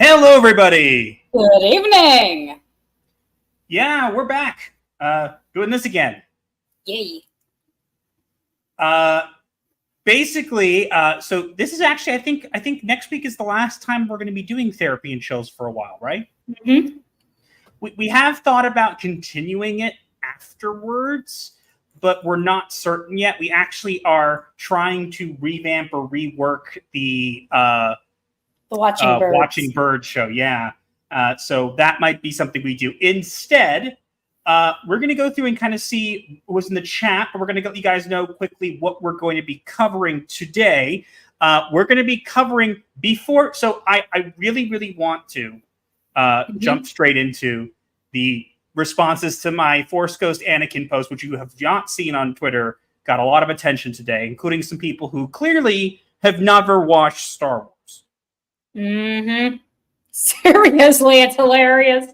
Hello, everybody. Good evening. Yeah, we're back. Doing this again. Yay. Basically, so this is actually, I think next week is the last time we're going to be doing therapy and chills for a while, right? Mm-hmm. We have thought about continuing it afterwards, but we're not certain yet. We actually are trying to revamp or rework the Watching Birds show, yeah. So that might be something we do. Instead, we're going to go through and kind of see what was in the chat, but we're going to let you guys know quickly what we're going to be covering today. We're going to be covering before, so I really, really want to jump straight into the responses to my Force Ghost Anakin post, which you have not seen on Twitter, got a lot of attention today, including some people who clearly have never watched Star Wars. Mm-hmm. Seriously, it's hilarious.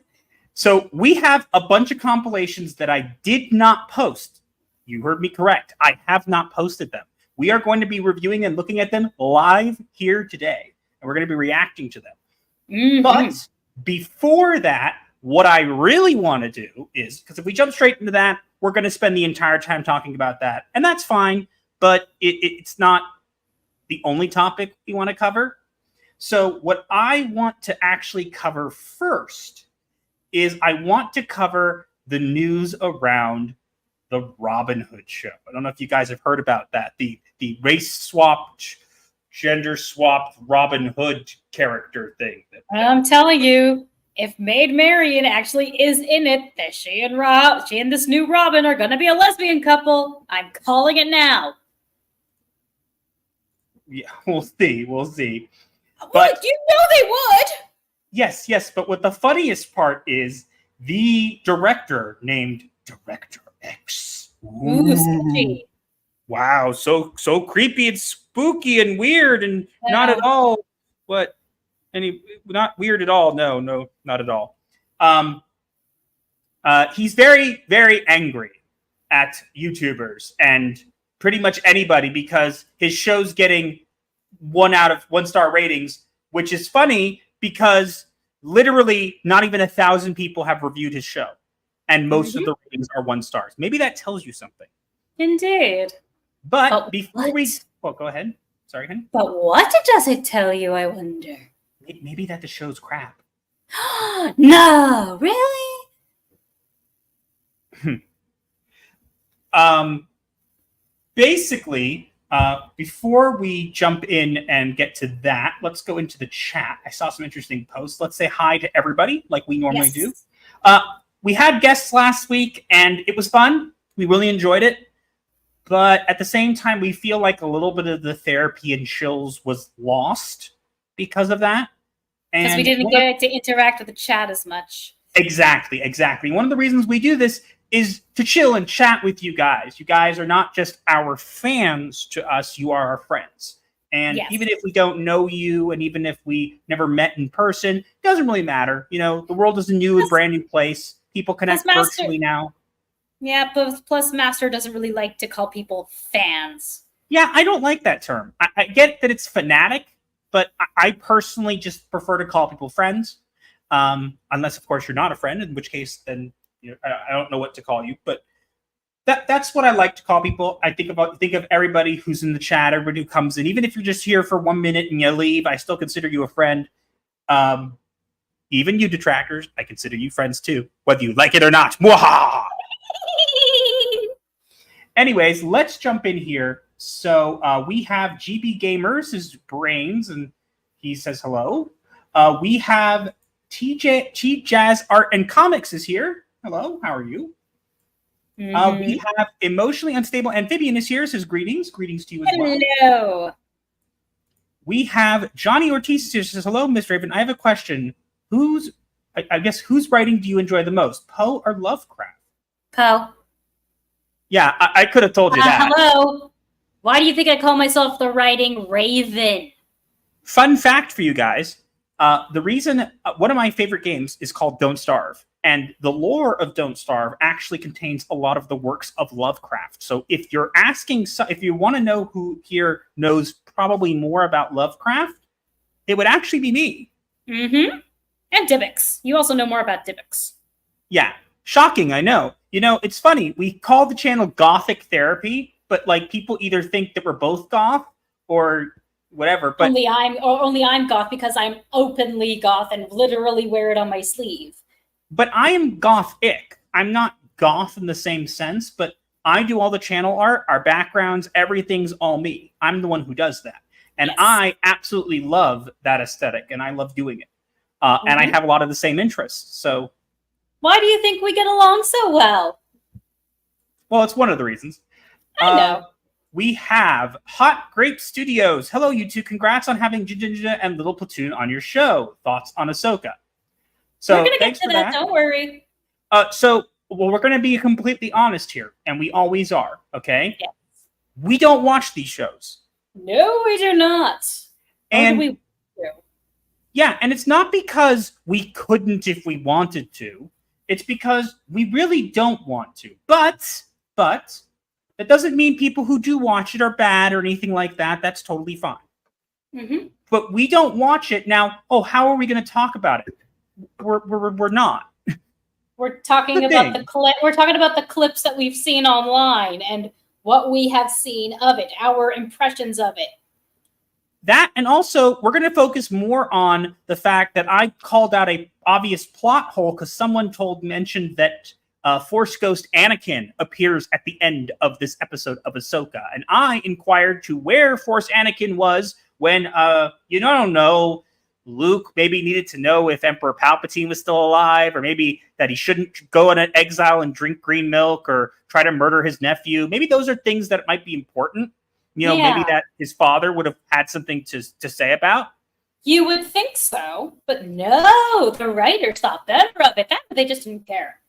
So we have a bunch of compilations that I did not post. You heard me correct. I have not posted them. We are going to be reviewing and looking at them live here today, and we're going to be reacting to them. Mm-hmm. But before that, what I really want to do is, because if we jump straight into that, we're going to spend the entire time talking about that, and that's fine, but it's not the only topic we want to cover. So what I want to actually cover first is I want to cover the news around the Robin Hood show. I don't know if you guys have heard about that. The race-swapped, gender-swapped Robin Hood character thing. I'm telling you, if Maid Marian actually is in it, that she and this new Robin are going to be a lesbian couple. I'm calling it now. Yeah, we'll see. We'll see. But you know they would. Yes. But what the funniest part is the director named Director X. Ooh, wow, so creepy and spooky and weird and not at all. Not weird at all. No, not at all. He's very, very angry at YouTubers and pretty much anybody because his show's getting 1-star ratings, which is funny because literally not even 1,000 people have reviewed his show, and most of the ratings are 1 stars. Maybe that tells you something. Indeed. But before go ahead. Sorry, honey. But what does it tell you, I wonder? Maybe that the show's crap. No, really? Basically, before we jump in and get to that, let's go into the chat. I saw some interesting posts. Let's say hi to everybody like we normally do. We had guests last week, and it was fun. We really enjoyed it. But at the same time, we feel like a little bit of the therapy and chills was lost because of that. Because we didn't get to interact with the chat as much. Exactly. One of the reasons we do this is to chill and chat with you guys. You guys are not just our fans to us, you are our friends. And even if we don't know you, and even if we never met in person, it doesn't really matter. You know, the world is a new and brand new place. People connect virtually now. Yeah, but plus Master doesn't really like to call people fans. Yeah, I don't like that term. I get that it's fanatic, but I personally just prefer to call people friends. Unless, of course, you're not a friend, in which case, then I don't know what to call you. But that's what I like to call people. I think of everybody who's in the chat, everybody who comes in. Even if you're just here for 1 minute and you leave, I still consider you a friend. Even you detractors, I consider you friends too, whether you like it or not. Mwahaha! Anyways, let's jump in here. So we have GB Gamers, his brains, and he says hello. We have T Jazz Art and Comics is here. Hello, how are you? Mm-hmm. We have Emotionally Unstable Amphibian is here. Says greetings. Greetings to you as well. Hello. We have Johnny Ortiz is here. Says hello, Miss Raven. I have a question. Whose writing do you enjoy the most, Poe or Lovecraft? Poe. Yeah, I could have told you that. Hello. Why do you think I call myself the Writing Raven? Fun fact for you guys. The reason one of my favorite games is called Don't Starve. And the lore of Don't Starve actually contains a lot of the works of Lovecraft. So if you're asking, if you want to know who here knows probably more about Lovecraft, it would actually be me. Mm-hmm. And Dybbuk's. You also know more about Dybbuk's. Yeah. Shocking, I know. You know, it's funny. We call the channel Gothic Therapy, but like people either think that we're both goth or whatever. But only I'm goth because I'm openly goth and literally wear it on my sleeve. But I am gothic. I'm not goth in the same sense, but I do all the channel art, our backgrounds, everything's all me. I'm the one who does that. And yes. I absolutely love that aesthetic, and I love doing it. And I have a lot of the same interests. So, why do you think we get along so well? Well, it's one of the reasons. I know. We have Hot Grape Studios. Hello, you two. Congrats on having Jinja and Little Platoon on your show. Thoughts on Ahsoka? So we're going to get to that. Don't worry. We're going to be completely honest here, and we always are, okay? Yes. We don't watch these shows. No, we do not. And we do. Yeah, and it's not because we couldn't if we wanted to. It's because we really don't want to. But that doesn't mean people who do watch it are bad or anything like that. That's totally fine. Mm-hmm. But we don't watch it now. Oh, how are we going to talk about it? We're not. We're talking about the clips that we've seen online and what we have seen of it, our impressions of it. That, and also we're going to focus more on the fact that I called out a obvious plot hole because someone mentioned that Force Ghost Anakin appears at the end of this episode of Ahsoka, and I inquired to where Force Anakin was when I don't know. Luke maybe needed to know if Emperor Palpatine was still alive, or maybe that he shouldn't go in an exile and drink green milk or try to murder his nephew. Maybe those are things that might be important. Maybe that his father would have had something to say about. You would think so, but no, the writers thought better of it. They just didn't care.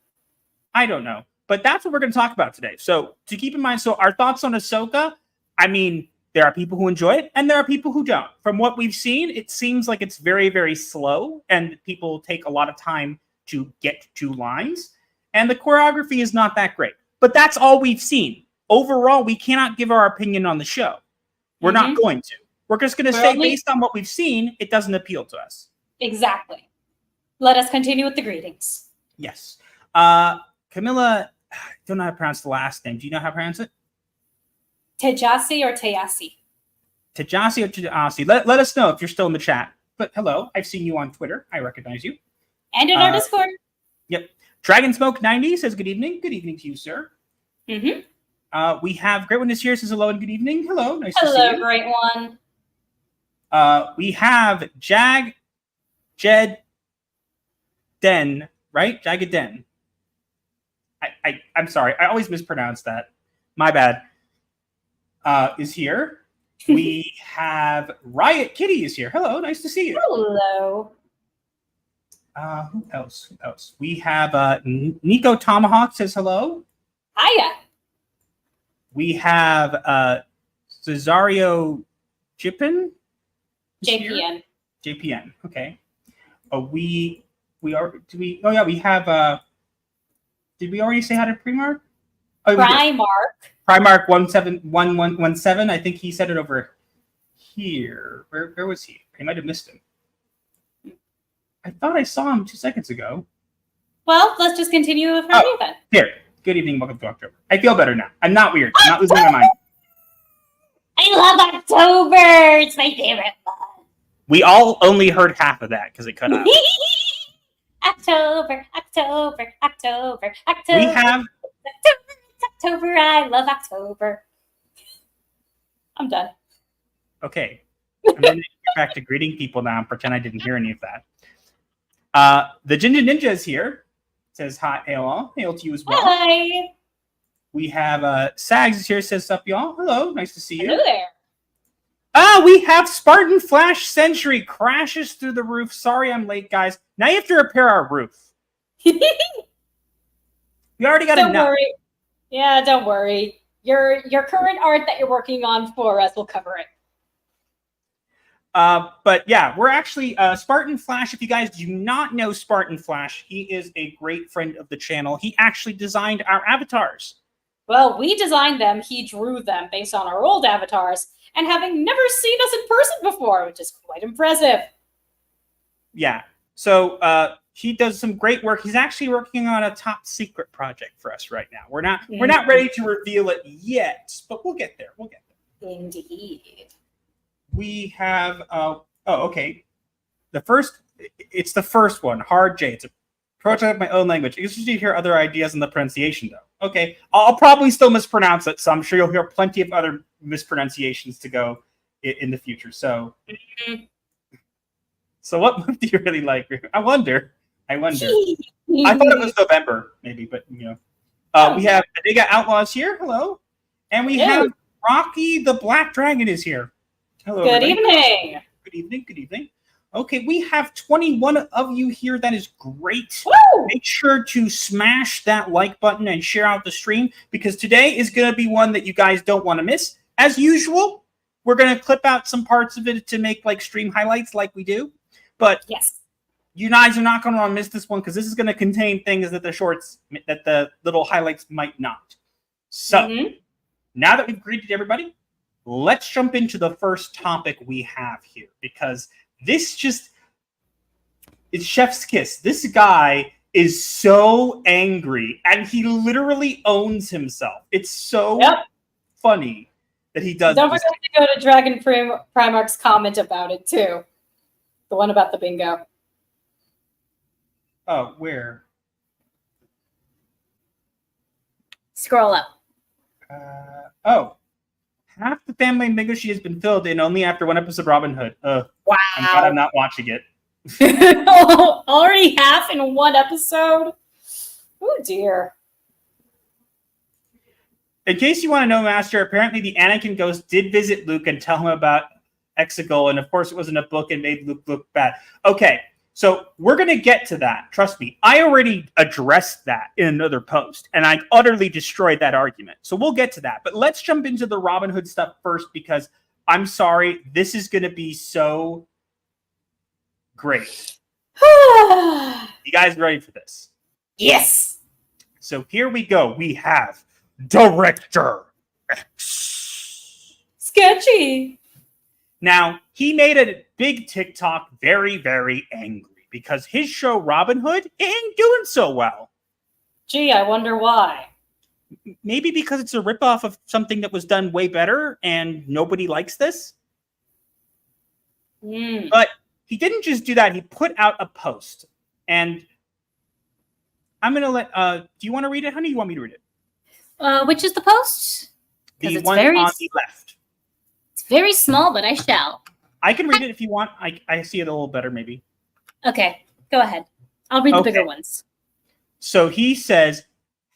I don't know, but that's what we're going to talk about today. So to keep in mind, our thoughts on Ahsoka, I mean, there are people who enjoy it, and there are people who don't. From what we've seen, it seems like it's very, very slow, and people take a lot of time to get to lines. And the choreography is not that great. But that's all we've seen. Overall, we cannot give our opinion on the show. We're not going to. We're just going to say, based on what we've seen, it doesn't appeal to us. Exactly. Let us continue with the greetings. Yes. Camilla, I don't know how to pronounce the last name. Do you know how to pronounce it? Tejasi or Teyasi? Tejasi or Tejasi. Let us know if you're still in the chat. But hello, I've seen you on Twitter. I recognize you. And in our Discord. Yep. Dragon Smoke 90 says good evening. Good evening to you, sir. Mm-hmm. We have Great One is here, says hello and good evening. Hello, nice to see you. Hello, Great One. We have Jed Den, right? Jagged Den. I'm sorry. I always mispronounce that. My bad. Is here. We have Riot Kitty is here. Hello, nice to see you. Hello. Who else? We have Nico Tomahawk says hello. Hiya. We have Cesario Jippin. JPN. Okay. We have. Did we already say hi to Primark? Oh, Primark 17117. I think he said it over here. Where was he? I might have missed him. I thought I saw him 2 seconds ago. Well, let's just continue with review then. Here. Good evening. Welcome to October. I feel better now. I'm not weird. I'm not losing my mind. I love October. It's my favorite month. We all only heard half of that because it cut out. October, October, October, October. We have October. I love October. I'm done. okay. I'm going to get back to greeting people now and pretend I didn't hear any of that. The Ginger Ninja is here. Says hi, hail to you as well. Hi. We have Sags is here. Says up, y'all. Hello, nice to see you. Hello there. We have Spartan Flash Century crashes through the roof. Sorry, I'm late, guys. Now you have to repair our roof. We already got Don't enough. worry. Yeah, don't worry. Your current art that you're working on for us will cover it. But yeah, we're actually Spartan Flash. If you guys do not know Spartan Flash, he is a great friend of the channel. He actually designed our avatars. Well, we designed them. He drew them based on our old avatars, and having never seen us in person before, which is quite impressive. Yeah. So he does some great work. He's actually working on a top secret project for us right now. We're not ready to reveal it yet, but we'll get there. We'll get there. Indeed. We have okay. It's the first one, Hard J. It's a prototype of my own language. It's just to hear other ideas on the pronunciation though. Okay. I'll probably still mispronounce it, so I'm sure you'll hear plenty of other mispronunciations to go in the future. So So what month do you really like? I wonder. I thought it was November, maybe, but we have Adiga Outlaws here. Hello. And we have Rocky the Black Dragon is here. Hello. Good everybody. evening. Good evening. Good evening. Okay, we have 21 of you here. That is great. Woo! Make sure to smash that like button and share out the stream because today is going to be one that you guys don't want to miss. As usual, we're going to clip out some parts of it to make like stream highlights like we do. But yes, you guys are not going to want to miss this one because this is going to contain things that the little highlights might not. So now that we've greeted everybody, let's jump into the first topic we have here because it's chef's kiss. This guy is so angry and he literally owns himself. It's so funny that he does. Don't forget to go to Dragon Primarch's comment about it too. The one about the bingo. Oh, where? Scroll up. Half the family bingo sheet has been filled in only after one episode of Robin Hood. Wow. I'm glad I'm not watching it. Already half in one episode? Oh, dear. In case you want to know, Master, apparently the Anakin ghost did visit Luke and tell him about Exegol, and of course it wasn't a book and made Luke look bad. Okay, so we're going to get to that. Trust me. I already addressed that in another post, and I utterly destroyed that argument. So we'll get to that. But let's jump into the Robin Hood stuff first, because I'm sorry, this is going to be so great. You guys ready for this? Yes. So here we go. We have Director X. Sketchy. Now, he made a big TikTok very, very angry because his show Robin Hood ain't doing so well. Gee, I wonder why. Maybe because it's a ripoff of something that was done way better and nobody likes this. But he didn't just do that. He put out a post. And I'm going to let... do you want to read it, honey? You want me to read it? Which is the post? The one on the left. It's very small, but I shall. I can read it if you want. I see it a little better, maybe. Okay, go ahead. I'll read the bigger ones. So he says,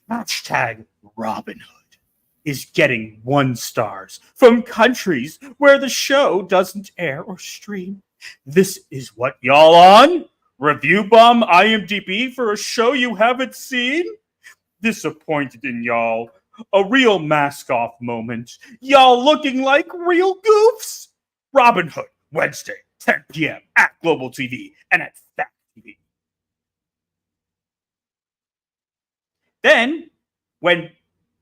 hashtag Robin Hood is getting 1 stars from countries where the show doesn't air or stream. This is what y'all on? Review bomb IMDb for a show you haven't seen? Disappointed in y'all. A real mask-off moment. Y'all looking like real goofs. Robin Hood, Wednesday, 10 p.m. at Global TV and at Fact TV. Then, when,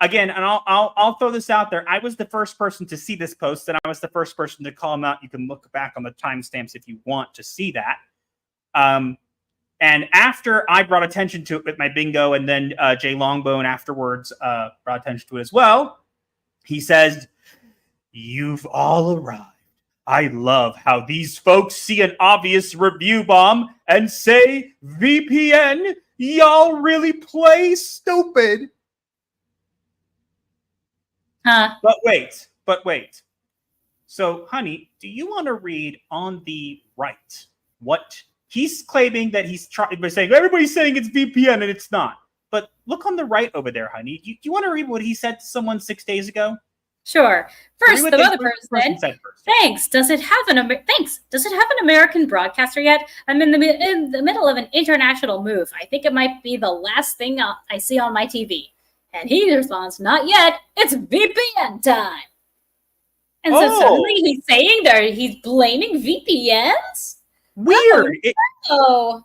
again, and I'll throw this out there, I was the first person to see this post, and I was the first person to call him out. You can look back on the timestamps if you want to see that. And after I brought attention to it with my bingo, and then Jay Longbone afterwards brought attention to it as well, he says, "You've all arrived. I love how these folks see an obvious review bomb and say VPN. Y'all really play stupid. Huh? But wait. So, honey, do you want to read on the right what he's claiming that he's trying by saying everybody's saying it's VPN and it's not? But look on the right over there, honey. Do you want to read what he said to someone 6 days ago? Sure. First, the other person said first. Thanks. Does it have an American broadcaster yet? I'm in the middle of an international move. I think it might be the last thing I see on my TV. And he responds, "Not yet. It's VPN time." And so suddenly he's saying he's blaming VPNs? Weird. Oh.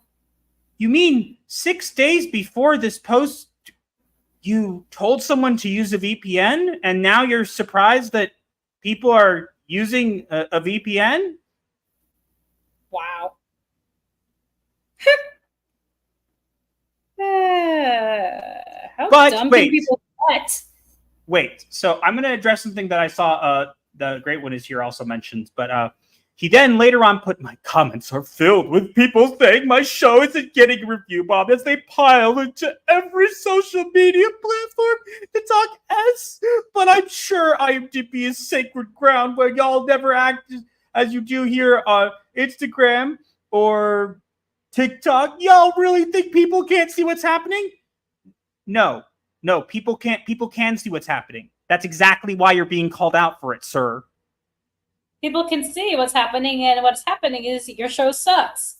You mean 6 days before this post, you told someone to use a VPN, and now you're surprised that people are using a VPN? Wow. How dumb can people get? Wait, so I'm going to address something that I saw the Great One is here also mentioned, but he then later on put, "My comments are filled with people saying my show isn't getting a review bomb as they pile into every social media platform to talk S, but I'm sure IMDb is sacred ground where y'all never act as you do here on Instagram or TikTok. Y'all really think people can't see what's happening?" No, people can see what's happening. That's exactly why you're being called out for it, sir. People can see what's happening, and what's happening is your show sucks.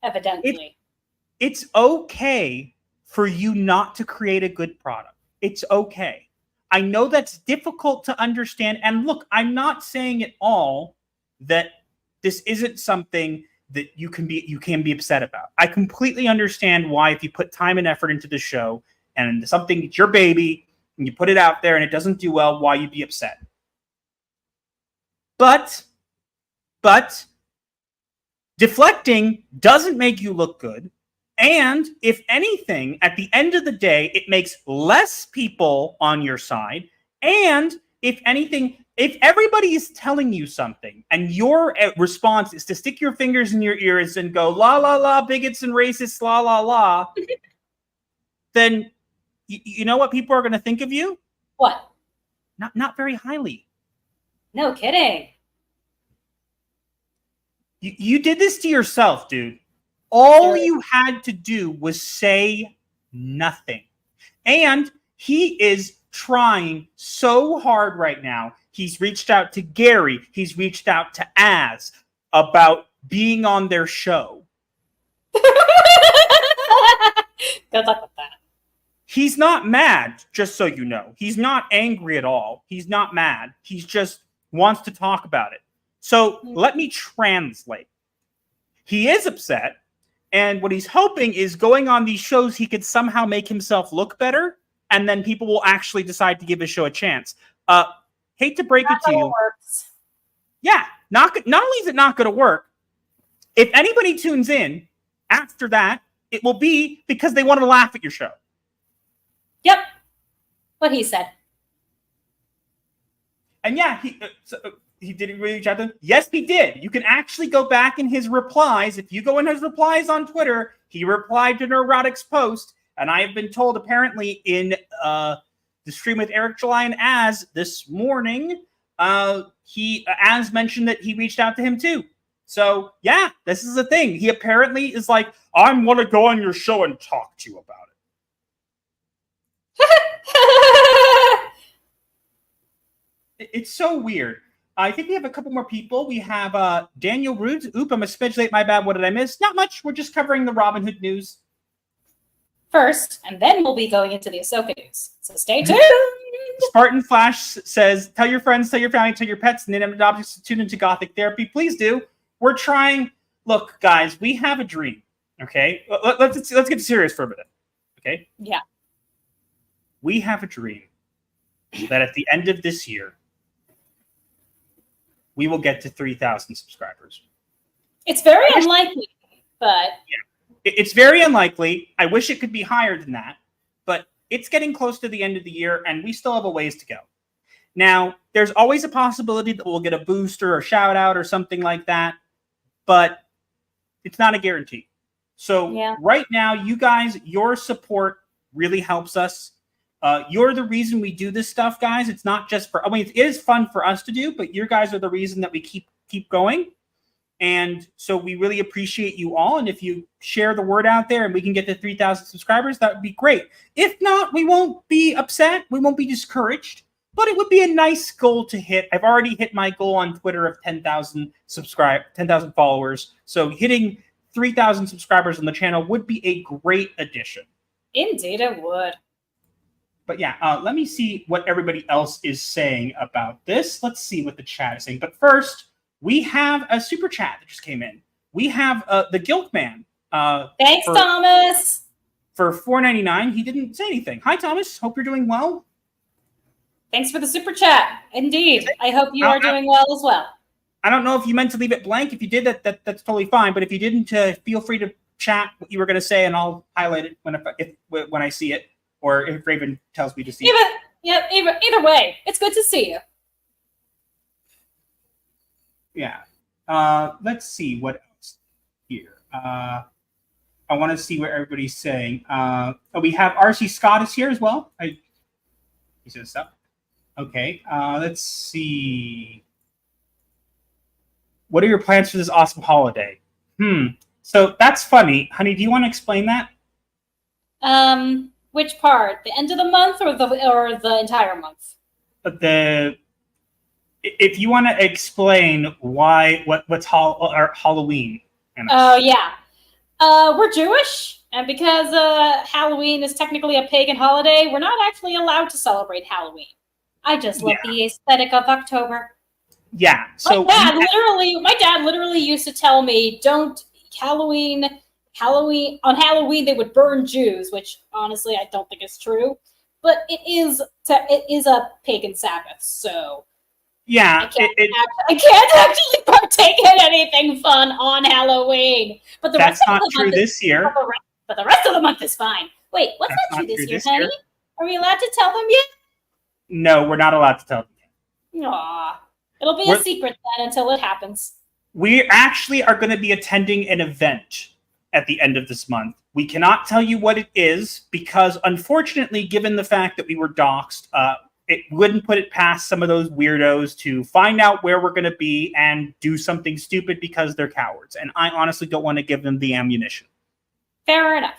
Evidently. It's okay for you not to create a good product. It's okay. I know that's difficult to understand. And look, I'm not saying at all that this isn't something that you can be upset about. I completely understand why, if you put time and effort into the show and something, it's your baby, and you put it out there and it doesn't do well, why you'd be upset. But deflecting doesn't make you look good. And if anything, at the end of the day, it makes less people on your side. And if anything, if everybody is telling you something and your response is to stick your fingers in your ears and go, "La, la, la, bigots and racists, la, la, la," then you know what people are going to think of you? What? Not very highly. No kidding. You did this to yourself, dude. All you had to do was say nothing. And he is trying so hard right now. He's reached out to Gary. He's reached out to Az about being on their show. Good luck with that. He's not mad, just so you know. He's not angry at all. He's not mad. He just wants to talk about it. So let me translate. He is upset, and what he's hoping is going on these shows, he could somehow make himself look better, and then people will actually decide to give his show a chance. Hate to break it to you. Works. Yeah, not only is it not going to work, if anybody tunes in after that, it will be because they wanted to laugh at your show. Yep. What he said. And yeah, he didn't reach out to them. Yes, he did. You can actually go back in his replies. If you go in his replies on Twitter, he replied to Neurotic's post. And I have been told, apparently, in the stream with Eric, July, and Az this morning, Az mentioned that he reached out to him too. So yeah, this is the thing. He apparently is like, "I want to go on your show and talk to you about it." It's so weird. I think we have a couple more people. We have Daniel Roods. Oop, I'm a smidge late. My bad. What did I miss? Not much. We're just covering the Robin Hood news first, and then we'll be going into the Ahsoka news. So stay tuned. Spartan Flash says, "Tell your friends, tell your family, tell your pets, and inanimate objects to tune into Gothic Therapy. Please do. We're trying. Look, guys, we have a dream. Okay, let's get serious for a minute. Okay. Yeah. We have a dream that at the end of this year, we will get to 3,000 subscribers. It's very unlikely, but yeah, it's very unlikely. I wish it could be higher than that, but it's getting close to the end of the year, and we still have a ways to go. Now, there's always a possibility that we'll get a booster or shout out or something like that, but it's not a guarantee. So right now, you guys, your support really helps us. You're the reason we do this stuff, guys. It's not just for, I mean, it is fun for us to do, but you guys are the reason that we keep going. And so we really appreciate you all. And if you share the word out there and we can get to 3,000 subscribers, that would be great. If not, we won't be upset. We won't be discouraged. But it would be a nice goal to hit. I've already hit my goal on Twitter of 10,000 followers. So hitting 3,000 subscribers on the channel would be a great addition. Indeed, it would. But yeah, let me see what everybody else is saying about this. Let's see what the chat is saying. But first, we have a super chat that just came in. We have the Guilt Man. Thanks, Thomas. For $4.99. He didn't say anything. Hi, Thomas. Hope you're doing well. Thanks for the super chat. Indeed. I hope you are doing well as well. I don't know if you meant to leave it blank. If you did, that's totally fine. But if you didn't, feel free to chat what you were going to say, and I'll highlight it when I see it, or if Raven tells me to see it. Yeah, either way, it's good to see you. Yeah. Let's see what else here. I want to see what everybody's saying. We have RC Scott is here as well. He says stuff. Okay. Let's see. What are your plans for this awesome holiday? So that's funny. Honey, do you want to explain that? Which part? The end of the month or the entire month? If you want to explain what's Halloween. Oh, yeah. We're Jewish, and because Halloween is technically a pagan holiday, we're not actually allowed to celebrate Halloween. I just love the aesthetic of October. Yeah. So my dad literally used to tell me, don't Halloween on Halloween they would burn Jews, which honestly I don't think is true. But it is a pagan Sabbath, so yeah, I can't actually partake in anything fun on Halloween. But that's not true this year. But the rest of the month is fine. Wait, what's not true this year, honey? Are we allowed to tell them yet? No, we're not allowed to tell them yet. Aw. It'll be a secret then until it happens. We actually are going to be attending an event at the end of this month. We cannot tell you what it is because, unfortunately, given the fact that we were doxxed, it wouldn't put it past some of those weirdos to find out where we're going to be and do something stupid because they're cowards. And I honestly don't want to give them the ammunition. Fair enough.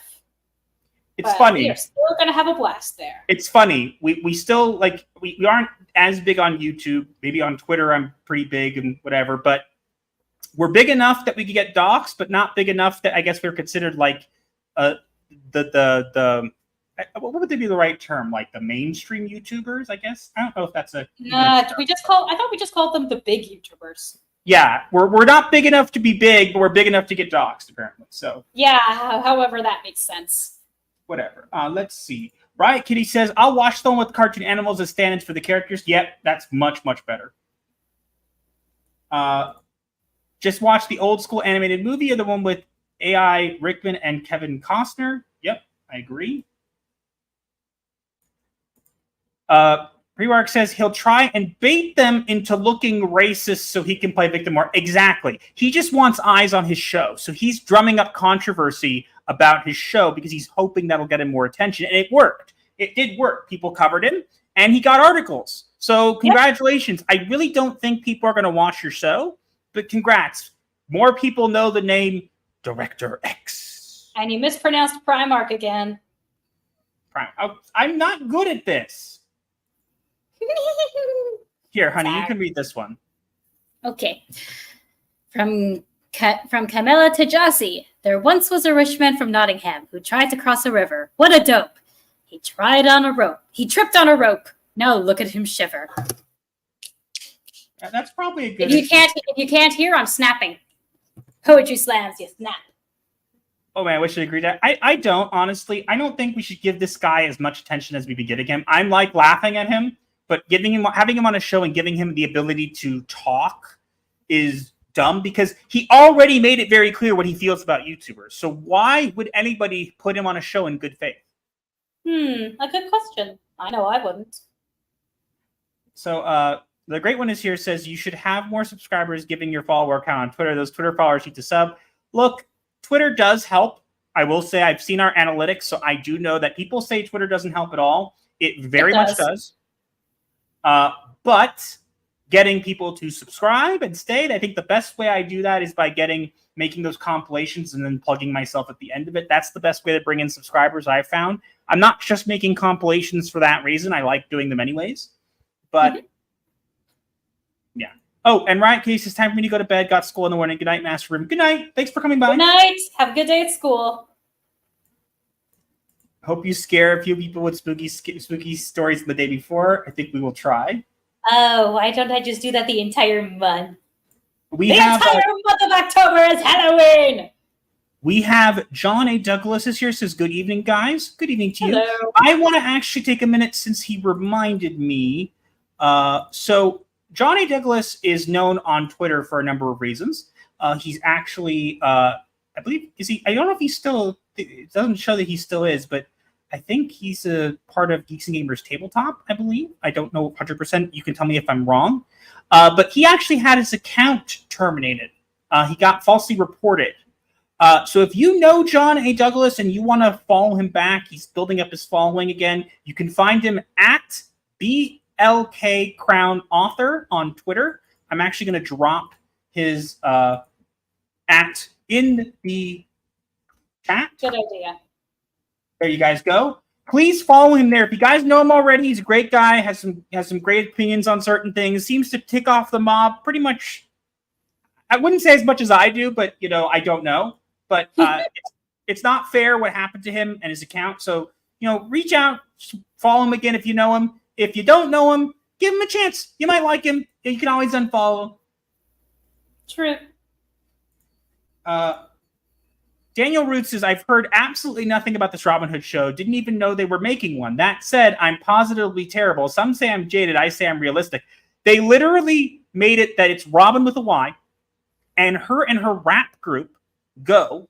It's funny. We're still going to have a blast there. It's funny. We still, we aren't as big on YouTube. Maybe on Twitter I'm pretty big and whatever. But we're big enough that we could get doxxed, but not big enough that I guess we're considered like what would be the right term? Like the mainstream YouTubers, I guess. I don't know if that's a. I thought we just called them the big YouTubers. Yeah, we're not big enough to be big, but we're big enough to get doxxed, apparently. So. Yeah, however that makes sense. Whatever. Let's see. Riot Kitty says, I'll watch the one with cartoon animals as stand-ins for the characters. Yep, that's much, much better. Just watch the old school animated movie or the one with AI Rickman and Kevin Costner. Yep, I agree. Prewark says he'll try and bait them into looking racist so he can play victim more. Exactly. He just wants eyes on his show. So he's drumming up controversy about his show because he's hoping that'll get him more attention. And it worked. It did work. People covered him and he got articles. So congratulations. Yep. I really don't think people are going to watch your show, but congrats. More people know the name Director X. And you mispronounced Primark again. I'm not good at this. Here, honey, you can read this one. Okay. From Camilla to Jossie. There once was a rich man from Nottingham who tried to cross a river. What a dope. He tried on a rope. He tripped on a rope. Now look at him shiver. That's probably a good. If you can't hear, I'm snapping. Poetry slams, you snap. Oh man, we should agree that. I don't, honestly. I don't think we should give this guy as much attention as we've been giving him. I'm like laughing at him, but having him on a show and giving him the ability to talk is dumb because he already made it very clear what he feels about YouTubers. So why would anybody put him on a show in good faith? A good question. I know I wouldn't. So the great one is here says you should have more subscribers giving your follower count on Twitter. Those Twitter followers need to sub. Look, Twitter does help. I will say I've seen our analytics, so I do know that people say Twitter doesn't help at all. It very much does. But getting people to subscribe and stay, I think the best way I do that is by making those compilations and then plugging myself at the end of it. That's the best way to bring in subscribers I've found. I'm not just making compilations for that reason. I like doing them anyways. But yeah. Oh, and Riot Case, it's time for me to go to bed. Got school in the morning. Good night, Master Room. Good night. Thanks for coming by. Good night. Have a good day at school. Hope you scare a few people with spooky stories the day before. I think we will try. Oh, why don't I just do that the entire month? The entire month of October is Halloween! We have John A. Douglas is here. Says, good evening, guys. Good evening to you. Hello. I want to actually take a minute since he reminded me. So John A. Douglas is known on Twitter for a number of reasons. He's actually, I believe, I don't know if he's still, it doesn't show that he still is, but I think he's a part of Geeks and Gamers Tabletop, I believe. I don't know 100%. You can tell me if I'm wrong. But he actually had his account terminated. He got falsely reported. So if you know John A. Douglas and you want to follow him back, he's building up his following again. You can find him at BLK Crown Author on Twitter. I'm actually going to drop his at in the chat. Good idea. There you guys go. Please follow him there. If you guys know him already, he's a great guy. Has some great opinions on certain things. Seems to tick off the mob pretty much. I wouldn't say as much as I do, but I don't know. But it's not fair what happened to him and his account. So reach out, follow him again if you know him. If you don't know him, give him a chance. You might like him. You can always unfollow. True. Daniel Root says, I've heard absolutely nothing about this Robin Hood show. Didn't even know they were making one. That said, I'm positively terrible. Some say I'm jaded. I say I'm realistic. They literally made it that it's Robin with a Y, and her rap group go,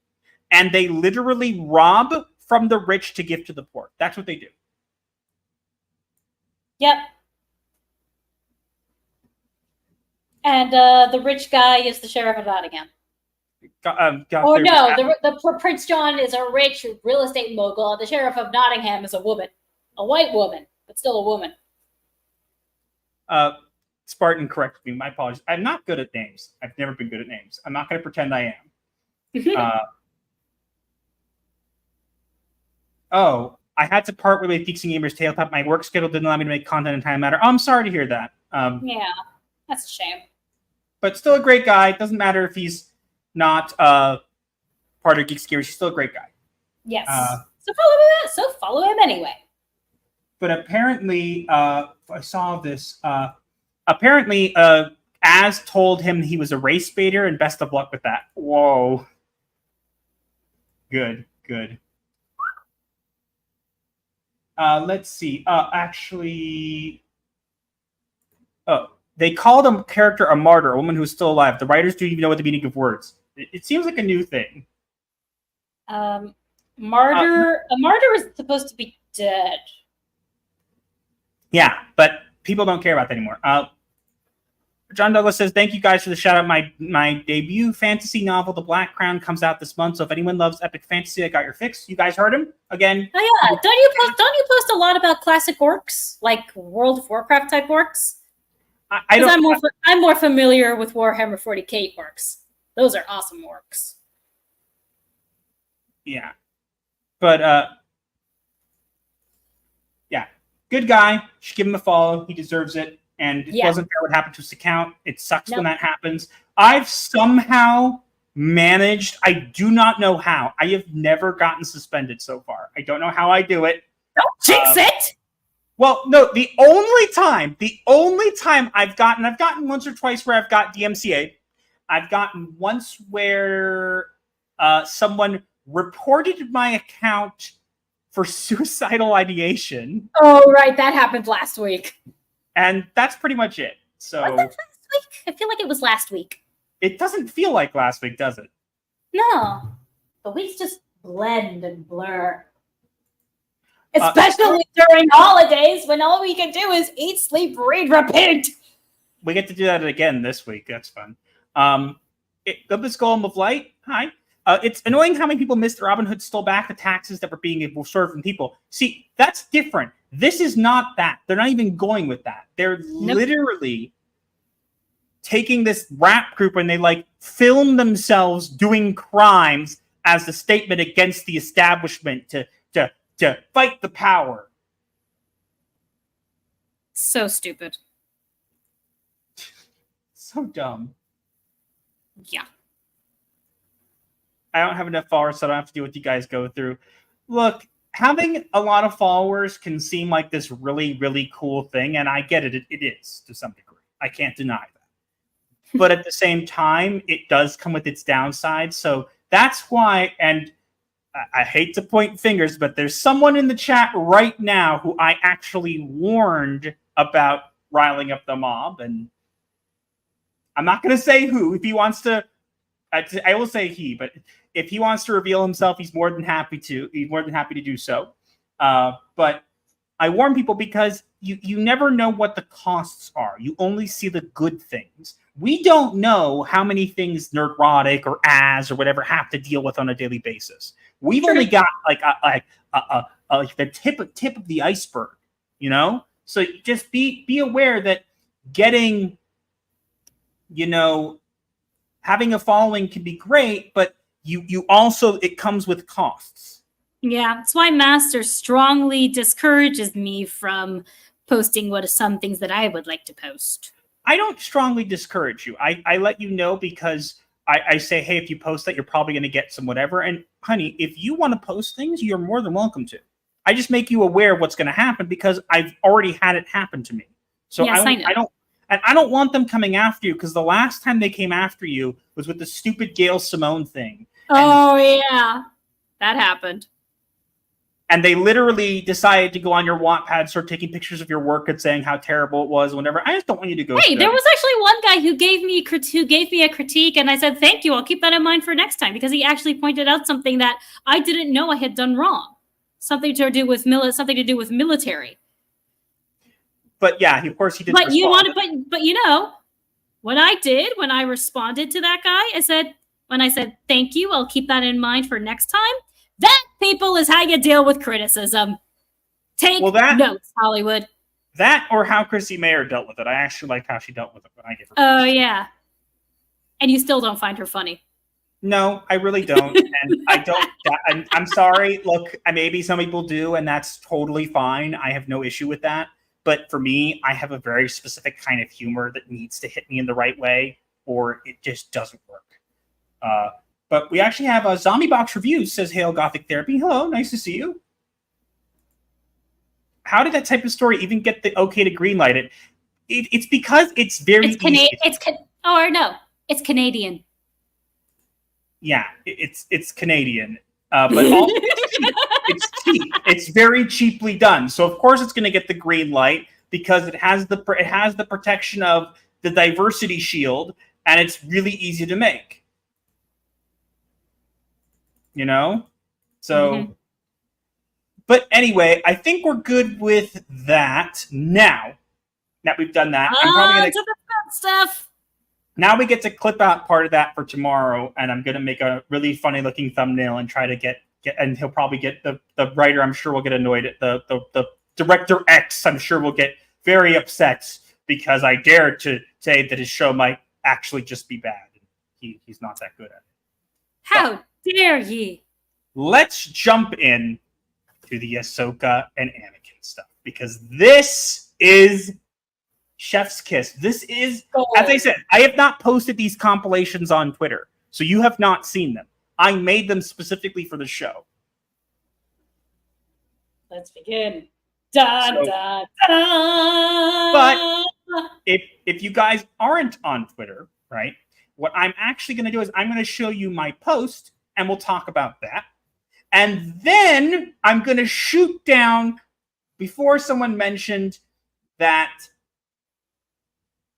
and they literally rob from the rich to give to the poor. That's what they do. Yep. And the rich guy is the sheriff of Nottingham. The Prince John is a rich real estate mogul. The sheriff of Nottingham is a woman, a white woman, but still a woman. Spartan, correct me. My apologies. I'm not good at names. I've never been good at names. I'm not going to pretend I am. I had to part with Geeks and Gamers Tabletop. My work schedule didn't allow me to make content in time matter. Oh, I'm sorry to hear that. Yeah, that's a shame. But still a great guy. It doesn't matter if he's not part of Geeks and Gamers. He's still a great guy. Yes. So follow him anyway. But apparently, I saw this. Apparently, Az told him he was a race baiter, and best of luck with that. Whoa. Good. Let's see. They called a character a martyr, a woman who's still alive. The writers don't even know what the meaning of words. It seems like a new thing. Martyr. A martyr is supposed to be dead. Yeah, but people don't care about that anymore. John Douglas says, thank you guys for the shout out. My debut fantasy novel, The Black Crown, comes out this month. So if anyone loves epic fantasy, I got your fix. You guys heard him again. Oh yeah, don't you post a lot about classic orcs, like World of Warcraft type orcs? I'm more familiar with Warhammer 40k orcs. Those are awesome orcs. Yeah, but yeah, good guy. Should give him a follow. He deserves it. And it wasn't fair what happened to his account. It sucks when that happens. I've somehow managed, I do not know how. I have never gotten suspended so far. I don't know how I do it. Don't jinx it! Well, no, the only time I've gotten once or twice where I've got DMCA'd. I've gotten once where someone reported my account for suicidal ideation. Oh, right. That happened last week. And that's pretty much it. So was that last week? I feel like it was last week. It doesn't feel like last week, does it? No. The weeks just blend and blur. Especially during holidays when all we can do is eat, sleep, read, repeat. We get to do that again this week. That's fun. Goodness Golem of Light. Hi. It's annoying how many people missed Robin Hood stole back the taxes that were being served from people. See, that's different. This is not that. They're not even going with that. They're literally taking this rap group and they like film themselves doing crimes as a statement against the establishment to fight the power. So stupid. So dumb. Yeah. I don't have enough followers, so I don't have to do what you guys go through. Look, having a lot of followers can seem like this really, really cool thing, and I get it. It is, to some degree. I can't deny that. But at the same time, it does come with its downsides. So that's why, and I hate to point fingers, but there's someone in the chat right now who I actually warned about riling up the mob, and I'm not going to say who. If he wants to, I will say he, but if he wants to reveal himself, he's more than happy to. He's more than happy to do so. But I warn people because you never know what the costs are. You only see the good things. We don't know how many things Nerdrotic or As or whatever have to deal with on a daily basis. We've only got like the tip of the iceberg, you know. So just be aware that getting, you know, having a following can be great, but you also, it comes with costs. Yeah, that's why Master strongly discourages me from posting some things that I would like to post. I don't strongly discourage you. I let you know because I say, hey, if you post that, you're probably going to get some whatever. And honey, if you want to post things, you're more than welcome to. I just make you aware of what's going to happen because I've already had it happen to me. So yes, I know. I don't want them coming after you because the last time they came after you was with the stupid Gail Simone thing. Oh, yeah. That happened. And they literally decided to go on your Wattpad, start taking pictures of your work and saying how terrible it was, whatever. I just don't want you to go. Hey, there was actually one guy who gave me a critique, and I said, thank you. I'll keep that in mind for next time, because he actually pointed out something that I didn't know I had done wrong. Something to do with military. But yeah, of course he did. But you know what I did when I responded to that guy? I said, thank you, I'll keep that in mind for next time. That, people, is how you deal with criticism. Take notes, Hollywood. That or how Chrissy Mayer dealt with it. I actually liked how she dealt with it when I gave her. Oh, yeah. And you still don't find her funny. No, I really don't. And I don't. I'm sorry. Look, maybe some people do, and that's totally fine. I have no issue with that. But for me, I have a very specific kind of humor that needs to hit me in the right way, or it just doesn't work. But we actually have a Zombie Box Reviews says, "Hail Gothic Therapy. Hello, nice to see you." How did that type of story even get the okay to greenlight it? It's because it's very easy. It's Canadian. Yeah, it's Canadian, but also it's cheap. It's very cheaply done. So of course it's going to get the green light because it has the protection of the diversity shield, and it's really easy to make. You know, so. But anyway, I think we're good with that now. That we've done that, I'm probably gonna to the fun stuff. Now we get to clip out part of that for tomorrow, and I'm gonna make a really funny looking thumbnail and try to get and he'll probably get the writer. I'm sure will get annoyed at the director X. I'm sure will get very upset because I dared to say that his show might actually just be bad. He's not that good at it. How dare ye? Let's jump in to the Ahsoka and Anakin stuff, because this is chef's kiss. This is, as I said, I have not posted these compilations on Twitter, so you have not seen them. I made them specifically for the show. Let's begin. Dun, dun, dun. But if you guys aren't on Twitter, right, what I'm actually going to do is I'm going to show you my post, and we'll talk about that. And then I'm going to shoot down, before someone mentioned that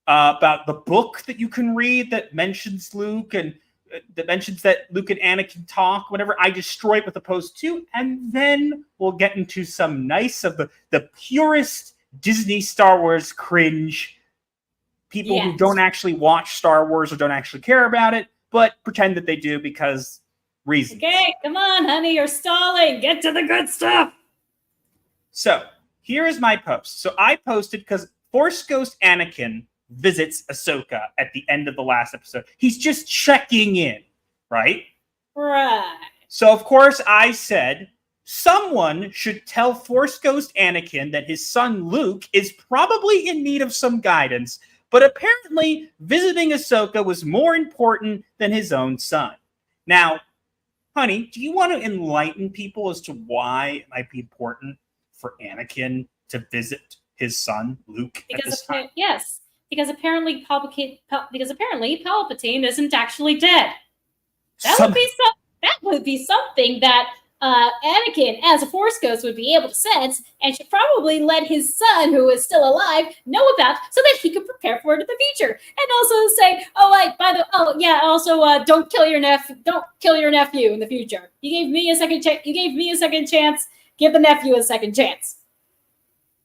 about the book that you can read that mentions Luke, and that mentions that Luke and Anakin talk, whatever. I destroy it with a post 2, and then we'll get into some nice of the purest Disney Star Wars cringe. People who don't actually watch Star Wars or don't actually care about it, but pretend that they do because reasons. Okay, come on, honey, you're stalling. Get to the good stuff. So here is my post. So I posted because Force Ghost Anakin visits Ahsoka at the end of the last episode. He's just checking in, right? Right. So of course I said someone should tell Force Ghost Anakin that his son Luke is probably in need of some guidance, but apparently visiting Ahsoka was more important than his own son. Now, honey, do you want to enlighten people as to why it might be important for Anakin to visit his son Luke at this time? Yes. Because apparently Palpatine isn't actually dead. That would be something that Anakin, as a Force Ghost, would be able to sense and should probably let his son, who is still alive, know about so that he could prepare for it in the future. And also say, don't kill your nephew in the future. You gave me a second chance. Give the nephew a second chance.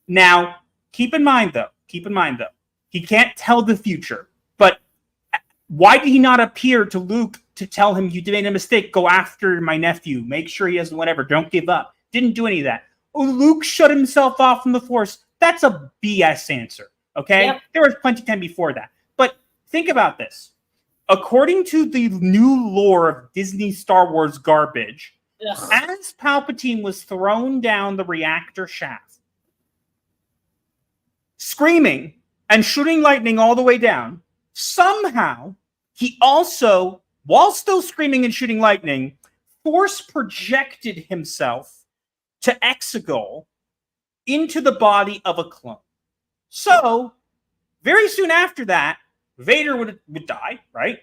Now, keep in mind though, he can't tell the future, but why did he not appear to Luke to tell him, you made a mistake, go after my nephew, make sure he has whatever, don't give up? Didn't do any of that. Oh, Luke shut himself off from the Force. That's a BS answer, okay? Yep. There was plenty of time before that. But think about this. According to the new lore of Disney Star Wars garbage, as Palpatine was thrown down the reactor shaft, screaming and shooting lightning all the way down, somehow he also, while still screaming and shooting lightning, Force projected himself to Exegol into the body of a clone. So, very soon after that, Vader would die, right?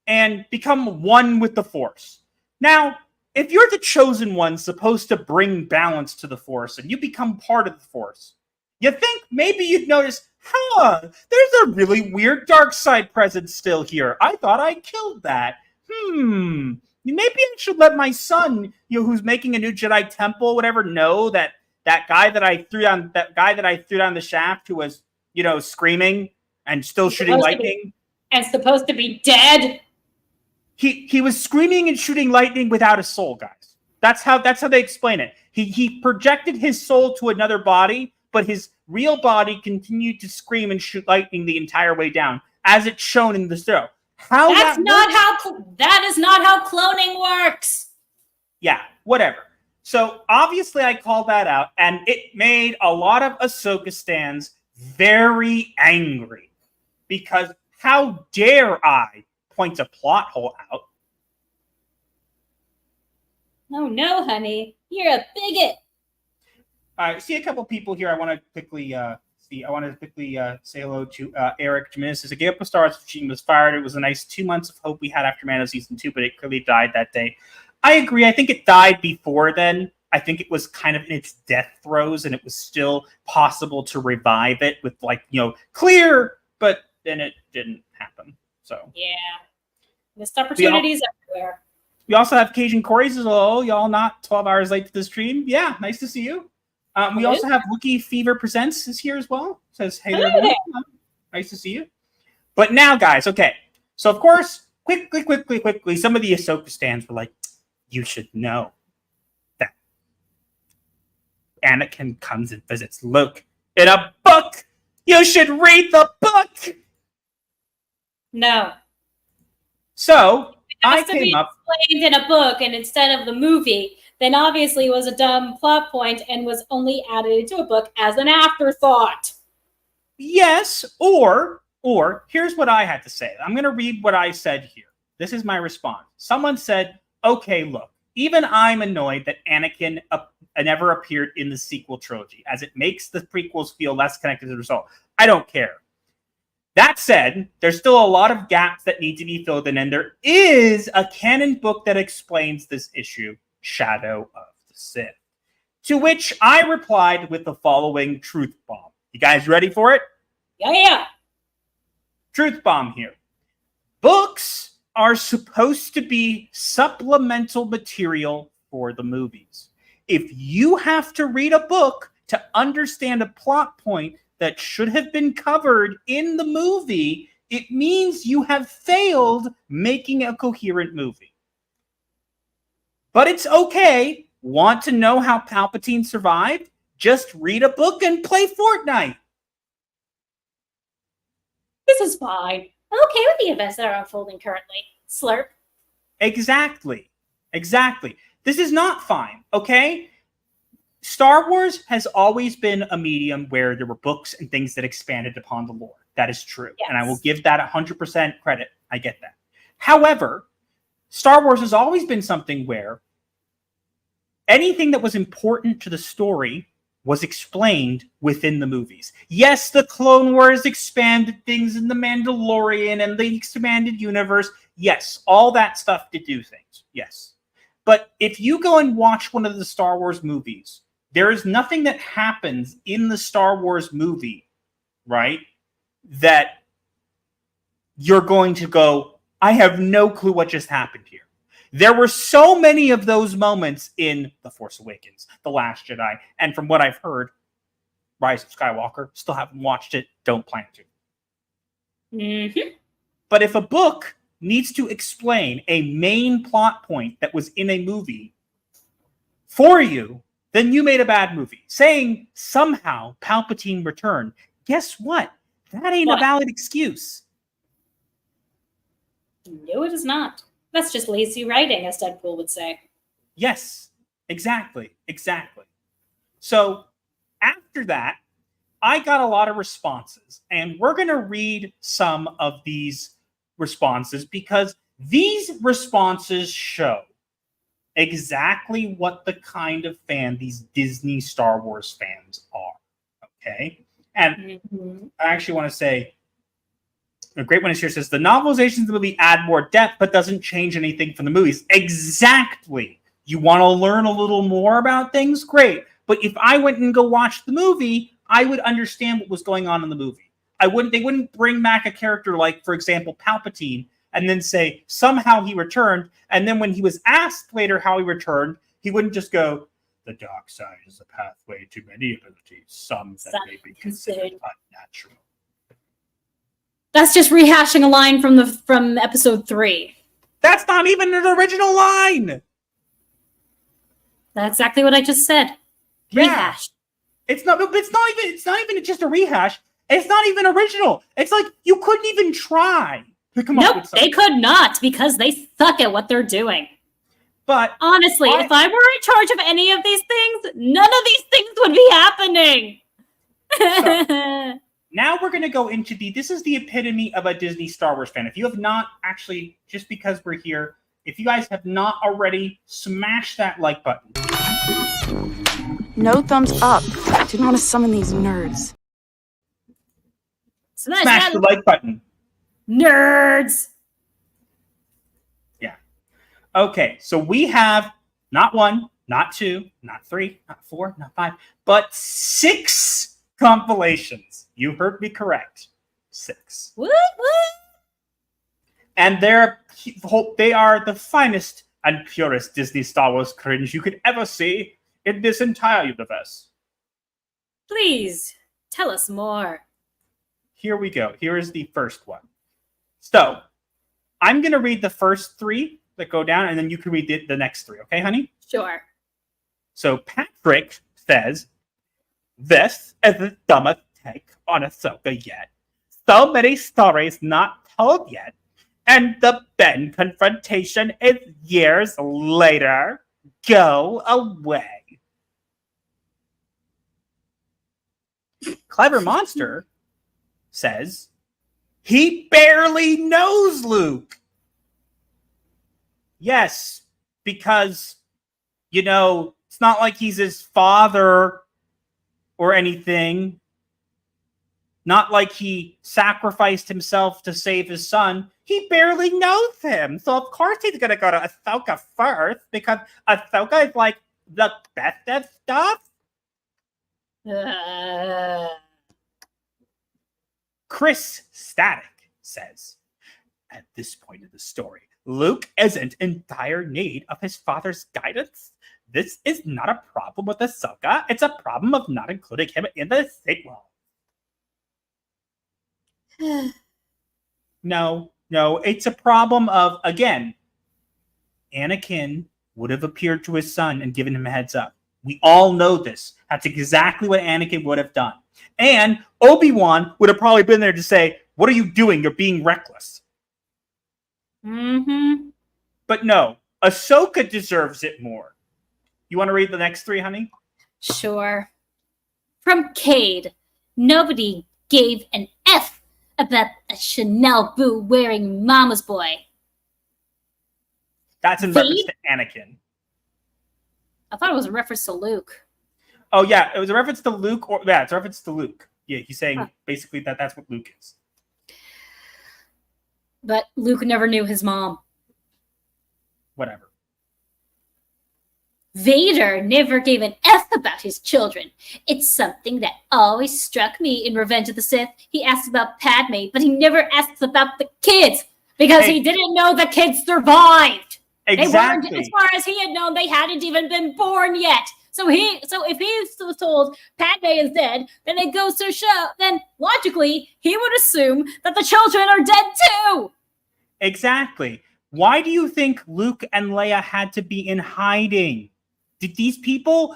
And become one with the Force. Now, if you're the chosen one supposed to bring balance to the Force and you become part of the Force, you think maybe you'd notice, there's a really weird dark side presence still here. I thought I killed that. Maybe I should let my son, who's making a new Jedi temple, whatever, know that guy that I threw down the shaft who was, screaming and still shooting lightning. And supposed to be dead. He was screaming and shooting lightning without a soul, guys. That's how they explain it. He projected his soul to another body, but his real body continued to scream and shoot lightning the entire way down, as it's shown in the show. That is not how cloning works. Yeah, whatever. So obviously I called that out, and it made a lot of Ahsoka stans very angry, because how dare I point a plot hole out? Oh no, honey, you're a bigot. I see a couple people here. I want to quickly say hello to Eric Jimenez. Says, I gave up a Star Wars machine, was fired. It was a nice 2 months of hope we had after Mando Season 2, but it clearly died that day. I agree. I think it died before then. I think it was kind of in its death throes, and it was still possible to revive it with, clear, but then it didn't happen. So yeah, missed opportunities everywhere. We also have Cajun Corey says, hello, y'all not 12 hours late to the stream. Yeah, nice to see you. We also have Wookiee Fever Presents is here as well. Says, hey there. Nice to see you. But now, guys, okay. So, of course, quickly, some of the Ahsoka stans were like, you should know that Anakin comes and visits Luke in a book. You should read the book. No. So, I came up. Explained in a book and instead of the movie, then obviously was a dumb plot point and was only added into a book as an afterthought. Yes, or here's what I had to say. I'm going to read what I said here. This is my response. Someone said, okay, look, even I'm annoyed that Anakin never appeared in the sequel trilogy, as it makes the prequels feel less connected to the result. I don't care. That said, there's still a lot of gaps that need to be filled in, and there is a canon book that explains this issue, Shadow of the Sith. To which I replied with the following truth bomb. You guys ready for it? Yeah. Truth bomb here. Books are supposed to be supplemental material for the movies. If you have to read a book to understand a plot point that should have been covered in the movie, it means you have failed making a coherent movie. But it's okay. Want to know how Palpatine survived? Just read a book and play Fortnite. This is fine. I'm okay with the events that are unfolding currently. Slurp. Exactly. This is not fine, okay? Star Wars has always been a medium where there were books and things that expanded upon the lore. That is true. Yes. And I will give that 100% credit. I get that. However, Star Wars has always been something where anything that was important to the story was explained within the movies. Yes, the Clone Wars expanded things in the Mandalorian and the expanded universe. Yes, all that stuff did do things. Yes. But if you go and watch one of the Star Wars movies, there is nothing that happens in the Star Wars movie, right, that you're going to go, I have no clue what just happened here. There were so many of those moments in The Force Awakens, The Last Jedi, and from what I've heard, Rise of Skywalker. Still haven't watched it, don't plan to. Mm-hmm. But if a book needs to explain a main plot point that was in a movie for you, then you made a bad movie. Saying somehow Palpatine returned, guess what? That ain't a valid excuse. No, it is not. That's just lazy writing, as Deadpool would say. Yes, exactly. So after that, I got a lot of responses, and we're going to read some of these responses because these responses show exactly what the kind of fan these Disney Star Wars fans are. Okay? And I actually want to say, a great one is here says, the novelizations of the movie add more depth, but doesn't change anything from the movies. Exactly. You want to learn a little more about things? Great. But if I went and go watch the movie, I would understand what was going on in the movie. They wouldn't bring back a character like, for example, Palpatine, and then say, somehow he returned, and then when he was asked later how he returned, he wouldn't just go, the dark side is a pathway to many abilities, some that may be considered unnatural. That's just rehashing a line from episode 3. That's not even an original line. That's exactly what I just said. Yeah. Rehash. It's not even just a rehash. It's not even original. It's like you couldn't even try to come up with something. They could not because they suck at what they're doing. But honestly, if I were in charge of any of these things, none of these things would be happening. So, now we're going to go into this is the epitome of a Disney Star Wars fan. If you have not actually, just because we're here, if you guys have not already, smash that like button. No thumbs up. I didn't want to summon these nerds. Smash the like button. Nerds! Yeah. Okay, so we have not 1, not 2, not 3, not 4, not 5, but 6 compilations. You heard me correct. 6. What? And they are the finest and purest Disney Star Wars cringe you could ever see in this entire universe. Please, tell us more. Here we go. Here is the first one. So, I'm going to read the first 3 that go down, and then you can read the next 3. Okay, honey? Sure. So, Patrick says, this is the dumbest take on Ahsoka yet. So many stories not told yet. And the Ben confrontation is years later. Go away. Clever Monster says, he barely knows Luke. Yes, because, it's not like he's his father or anything. Not like he sacrificed himself to save his son. He barely knows him. So of course he's going to go to Ahsoka first, because Ahsoka is like the best of stuff. Chris Static says, At this point in the story, Luke isn't in dire need of his father's guidance. This is not a problem with Ahsoka. It's a problem of not including him in the sequel. No, it's a problem of, again, Anakin would have appeared to his son and given him a heads up. We all know this. That's exactly what Anakin would have done. And Obi-Wan would have probably been there to say, what are you doing? You're being reckless. Mm-hmm. But no, Ahsoka deserves it more. You want to read the next 3, honey? Sure. From Cade, nobody gave an F about a Chanel boo wearing mama's boy. That's in reference to Anakin. I thought it was a reference to Luke. Oh, yeah, it was a reference to Luke. It's a reference to Luke. Yeah, he's saying basically that's what Luke is. But Luke never knew his mom. Whatever. Vader never gave an F about his children. It's something that always struck me in Revenge of the Sith. He asks about Padme, but he never asks about the kids because he didn't know the kids survived. Exactly. They weren't, as far as he had known, they hadn't even been born yet. So if he was told Padme is dead, then it goes to show. Then logically, he would assume that the children are dead too. Exactly. Why do you think Luke and Leia had to be in hiding? Did these people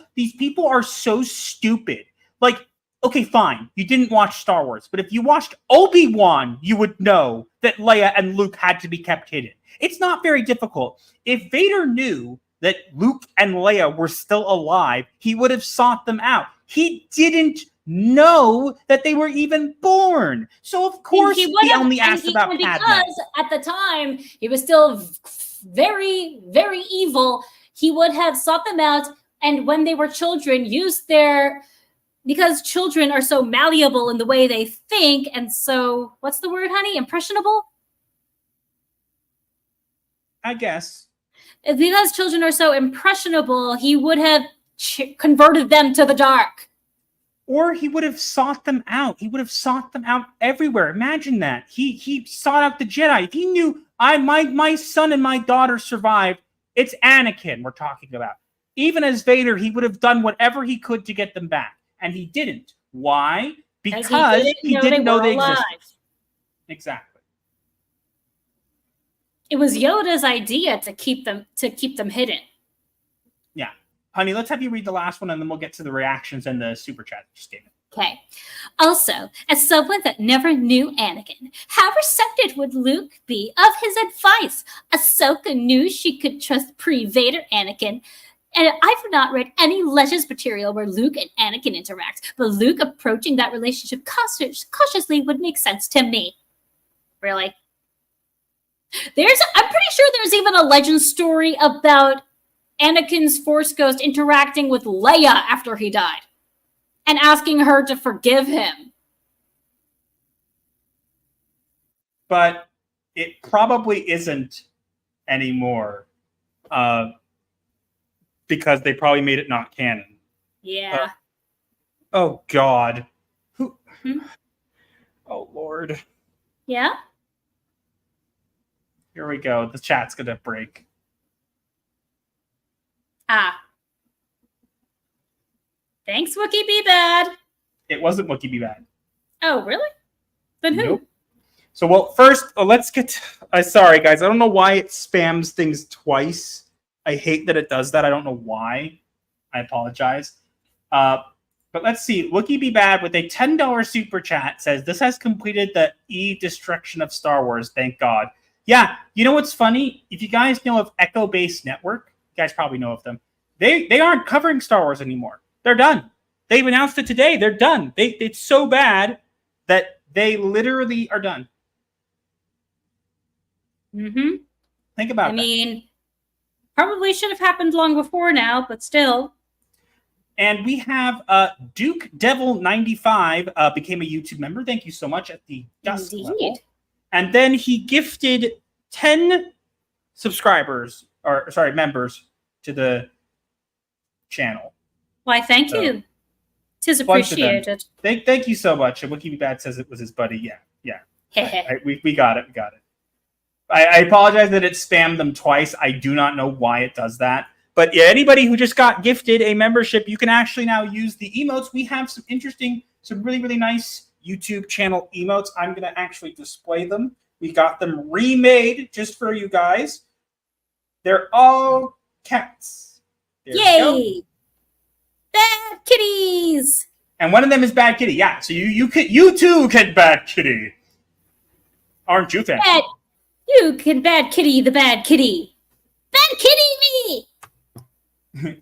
are so stupid. Like, okay, fine, you didn't watch Star Wars, but if you watched Obi-Wan, you would know that Leia and Luke had to be kept hidden. It's not very difficult. If Vader knew that Luke and Leia were still alive, he would have sought them out. He didn't know that they were even born. So of course he only asked about Padme. Because at the time, he was still very, very evil. He would have sought them out, and when they were children, used their... Because children are so malleable in the way they think, and so... What's the word, honey? Impressionable? I guess. Because children are so impressionable, he would have converted them to the dark. Or he would have sought them out. He would have sought them out everywhere. Imagine that. He sought out the Jedi. If he knew my son and my daughter survived, it's Anakin we're talking about. Even as Vader, he would have done whatever he could to get them back. And he didn't. Why? Because he didn't know they existed. Exactly. It was Yoda's idea to keep them hidden. Yeah. Honey, let's have you read the last one, and then we'll get to the reactions and the super chat just gave it. Okay. Also, as someone that never knew Anakin, how receptive would Luke be of his advice? Ahsoka knew she could trust pre-Vader Anakin, and I've not read any Legends material where Luke and Anakin interact, but Luke approaching that relationship cautiously would make sense to me. Really? I'm pretty sure there's even a legend story about Anakin's Force Ghost interacting with Leia after he died and asking her to forgive him. But it probably isn't anymore because they probably made it not canon. Yeah. Oh, God. Who? Oh, Lord. Yeah? Here we go. The chat's going to break. Thanks, Wookie Be Bad. It wasn't Wookie Be Bad. Oh, really? Then who? Nope. So, well, first, let's get... sorry, guys. I don't know why it spams things twice. I hate that it does that. I don't know why. I apologize. But let's see. Wookie Be Bad with a $10 super chat says, this has completed the destruction of Star Wars. Thank God. Yeah. You know what's funny? If you guys know of Echo Base Network, you guys probably know of them. They aren't covering Star Wars anymore. They're done. They've announced it today. They're done. It's so bad that they literally are done. Mm-hmm. Think about that. I mean, probably should have happened long before now, but still. And we have Duke Devil 95 became a YouTube member. Thank you so much at the dusk level. And then he gifted 10 members to the channel. Why, thank you. Tis appreciated. Thank you so much. And Wookie Be Bad says it was his buddy. Yeah. We got it. I apologize that it spammed them twice. I do not know why it does that. But yeah, anybody who just got gifted a membership, you can actually now use the emotes. We have some really, really nice YouTube channel emotes. I'm going to actually display them. We got them remade just for you guys. They're all cats. Yay! Bad kitties! And one of them is Bad Kitty. Yeah, so you too can Bad Kitty. Aren't you, fan? You can Bad Kitty the Bad Kitty. Bad Kitty me!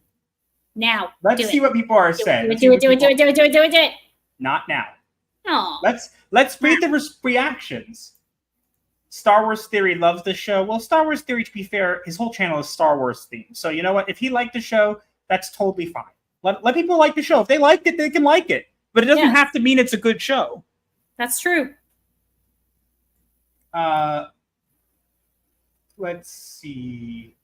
Now, let's see what people are saying. Do it. Not now. Aw. Let's read the reactions. Star Wars Theory loves the show. Well, Star Wars Theory, to be fair, his whole channel is Star Wars themed. So you know what? If he liked the show, that's totally fine. Let people like the show. If they liked it, they can like it. But it doesn't have to mean it's a good show. That's true. Let's see.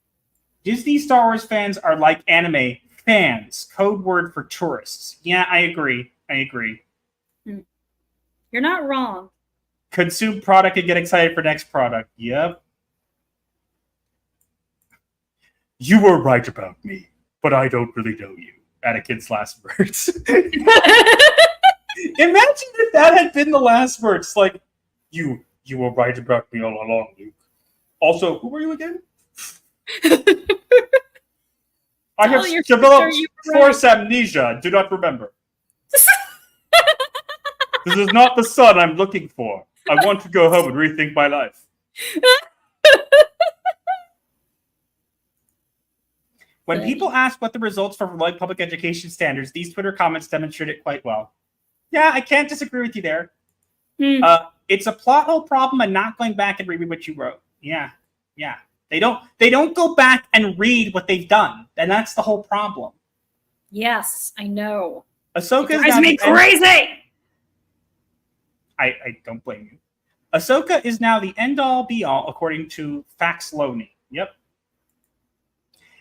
Disney Star Wars fans are like anime fans. Code word for tourists. Yeah, I agree. You're not wrong. Consume product and get excited for next product. Yep. You were right about me, but I don't really know you. Anakin's last words. Imagine if that had been the last words. Like, you were right about me all along, Luke. Also, who were you again? I have developed force amnesia. Do not remember. This is not the son I'm looking for. I want to go home and rethink my life. When people ask what the results for like public education standards, these Twitter comments demonstrate it quite well. Yeah, I can't disagree with you there. It's a plot hole problem and not going back and reading what you wrote. Yeah. They don't go back and read what they've done, and that's the whole problem. Yes, I know. Ahsoka drives me crazy. I don't blame you. Ahsoka is now the end-all, be-all, according to Fax Loney. Yep.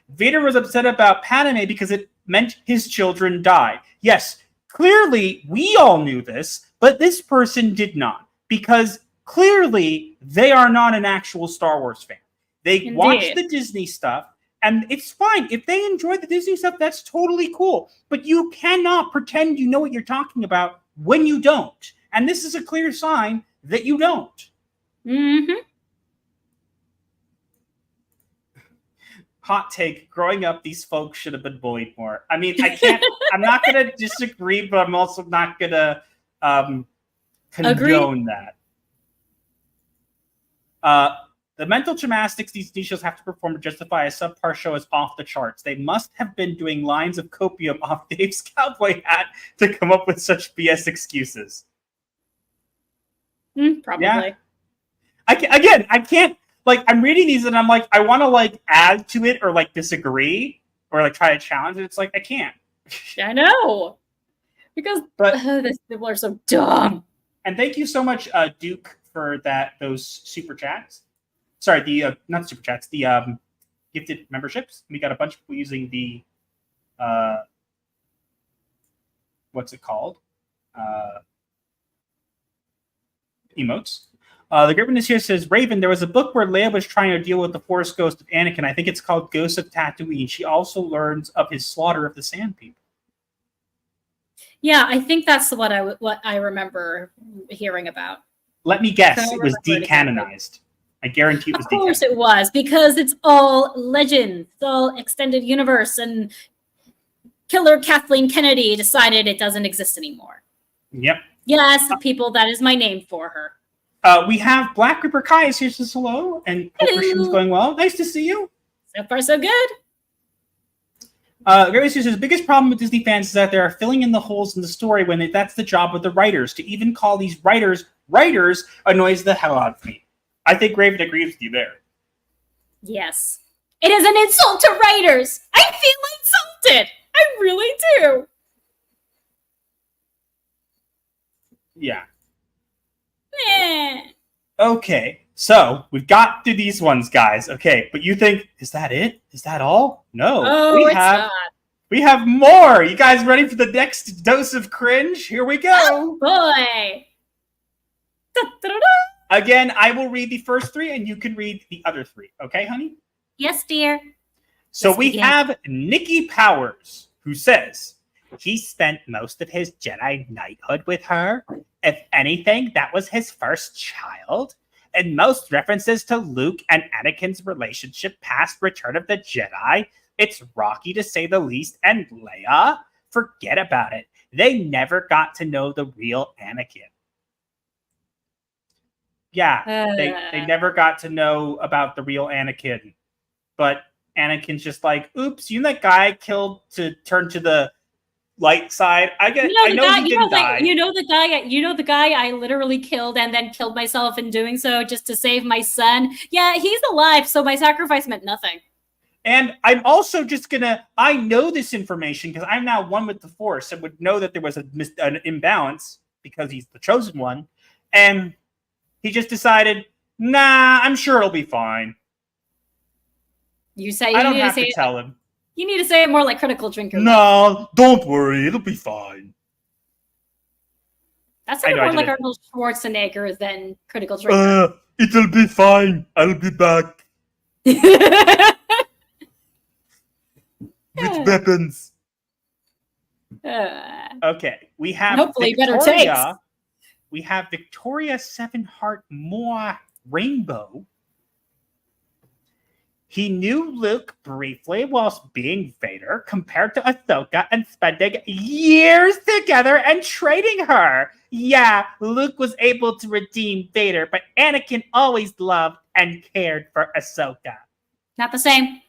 Vader was upset about Padme because it meant his children died. Yes, clearly we all knew this, but this person did not, because clearly they are not an actual Star Wars fan. They watch the Disney stuff, and it's fine. If they enjoy the Disney stuff, that's totally cool. But you cannot pretend you know what you're talking about when you don't. And this is a clear sign that you don't. Mm-hmm. Hot take, growing up, these folks should have been bullied more. I mean, I'm not going to disagree, but I'm also not going to condone that. The mental gymnastics these shows have to perform to justify a subpar show is off the charts. They must have been doing lines of copium off Dave's cowboy hat to come up with such BS excuses. Probably. Yeah. I can't, like, I'm reading these and I'm like, I want to, like, add to it or, like, disagree or, like, try to challenge it. It's like, I can't. I know. Because these people are so dumb. And thank you so much, Duke, for those super chats. Sorry, the not super chats, the gifted memberships. We got a bunch of people using the what's it called? Emotes. The great witness here says, Raven, there was a book where Leia was trying to deal with the Force ghost of Anakin. I think it's called Ghost of Tatooine. She also learns of his slaughter of the Sand People. Yeah, I think that's what I remember hearing about. Let me guess, it was decanonized. I guarantee it was. Of course it was, because it's all legend. It's all extended universe, and Killer Kathleen Kennedy decided it doesn't exist anymore. Yep. Yes, people, that is my name for her. We have Black Reaper Kai is here, says hello, and hope everything's going well. Nice to see you. So far, so good. Gary says the biggest problem with Disney fans is that they are filling in the holes in the story when that's the job of the writers. To even call these writers annoys the hell out of me. I think Raven agrees with you there. Yes. It is an insult to writers. I feel insulted. I really do. Yeah. Eh. Okay, so we've got through these ones, guys. Okay, but you think, is that it? Is that all? No. Not. We have more. You guys ready for the next dose of cringe? Here we go. Oh, boy. Da, da, da, da. Again, I will read the first 3, and you can read the other 3. Okay, honey? Yes, dear. So we have Nikki Powers, who says he spent most of his Jedi knighthood with her. If anything, that was his first child. And most references to Luke and Anakin's relationship past Return of the Jedi, it's rocky to say the least. And Leia, forget about it. They never got to know the real Anakin. Yeah, they never got to know about the real Anakin. But Anakin's just like, oops, you that guy I killed to turn to the light side. I know he didn't die. You know the guy I literally killed and then killed myself in doing so just to save my son. Yeah, he's alive, so my sacrifice meant nothing. And I'm also just I know this information because I'm now one with the Force and would know that there was an imbalance because he's the chosen one. And he just decided, nah, I'm sure it'll be fine. I don't have to tell him. You need to say it more like Critical Drinker. No, don't worry. It'll be fine. That's more like Arnold Schwarzenegger than Critical Drinker. It'll be fine. I'll be back. With weapons. Okay. We have hopefully better takes. We have Victoria Sevenheart Moa Rainbow. He knew Luke briefly whilst being Vader, compared to Ahsoka and spending years together and trading her. Yeah, Luke was able to redeem Vader, but Anakin always loved and cared for Ahsoka. Not the same.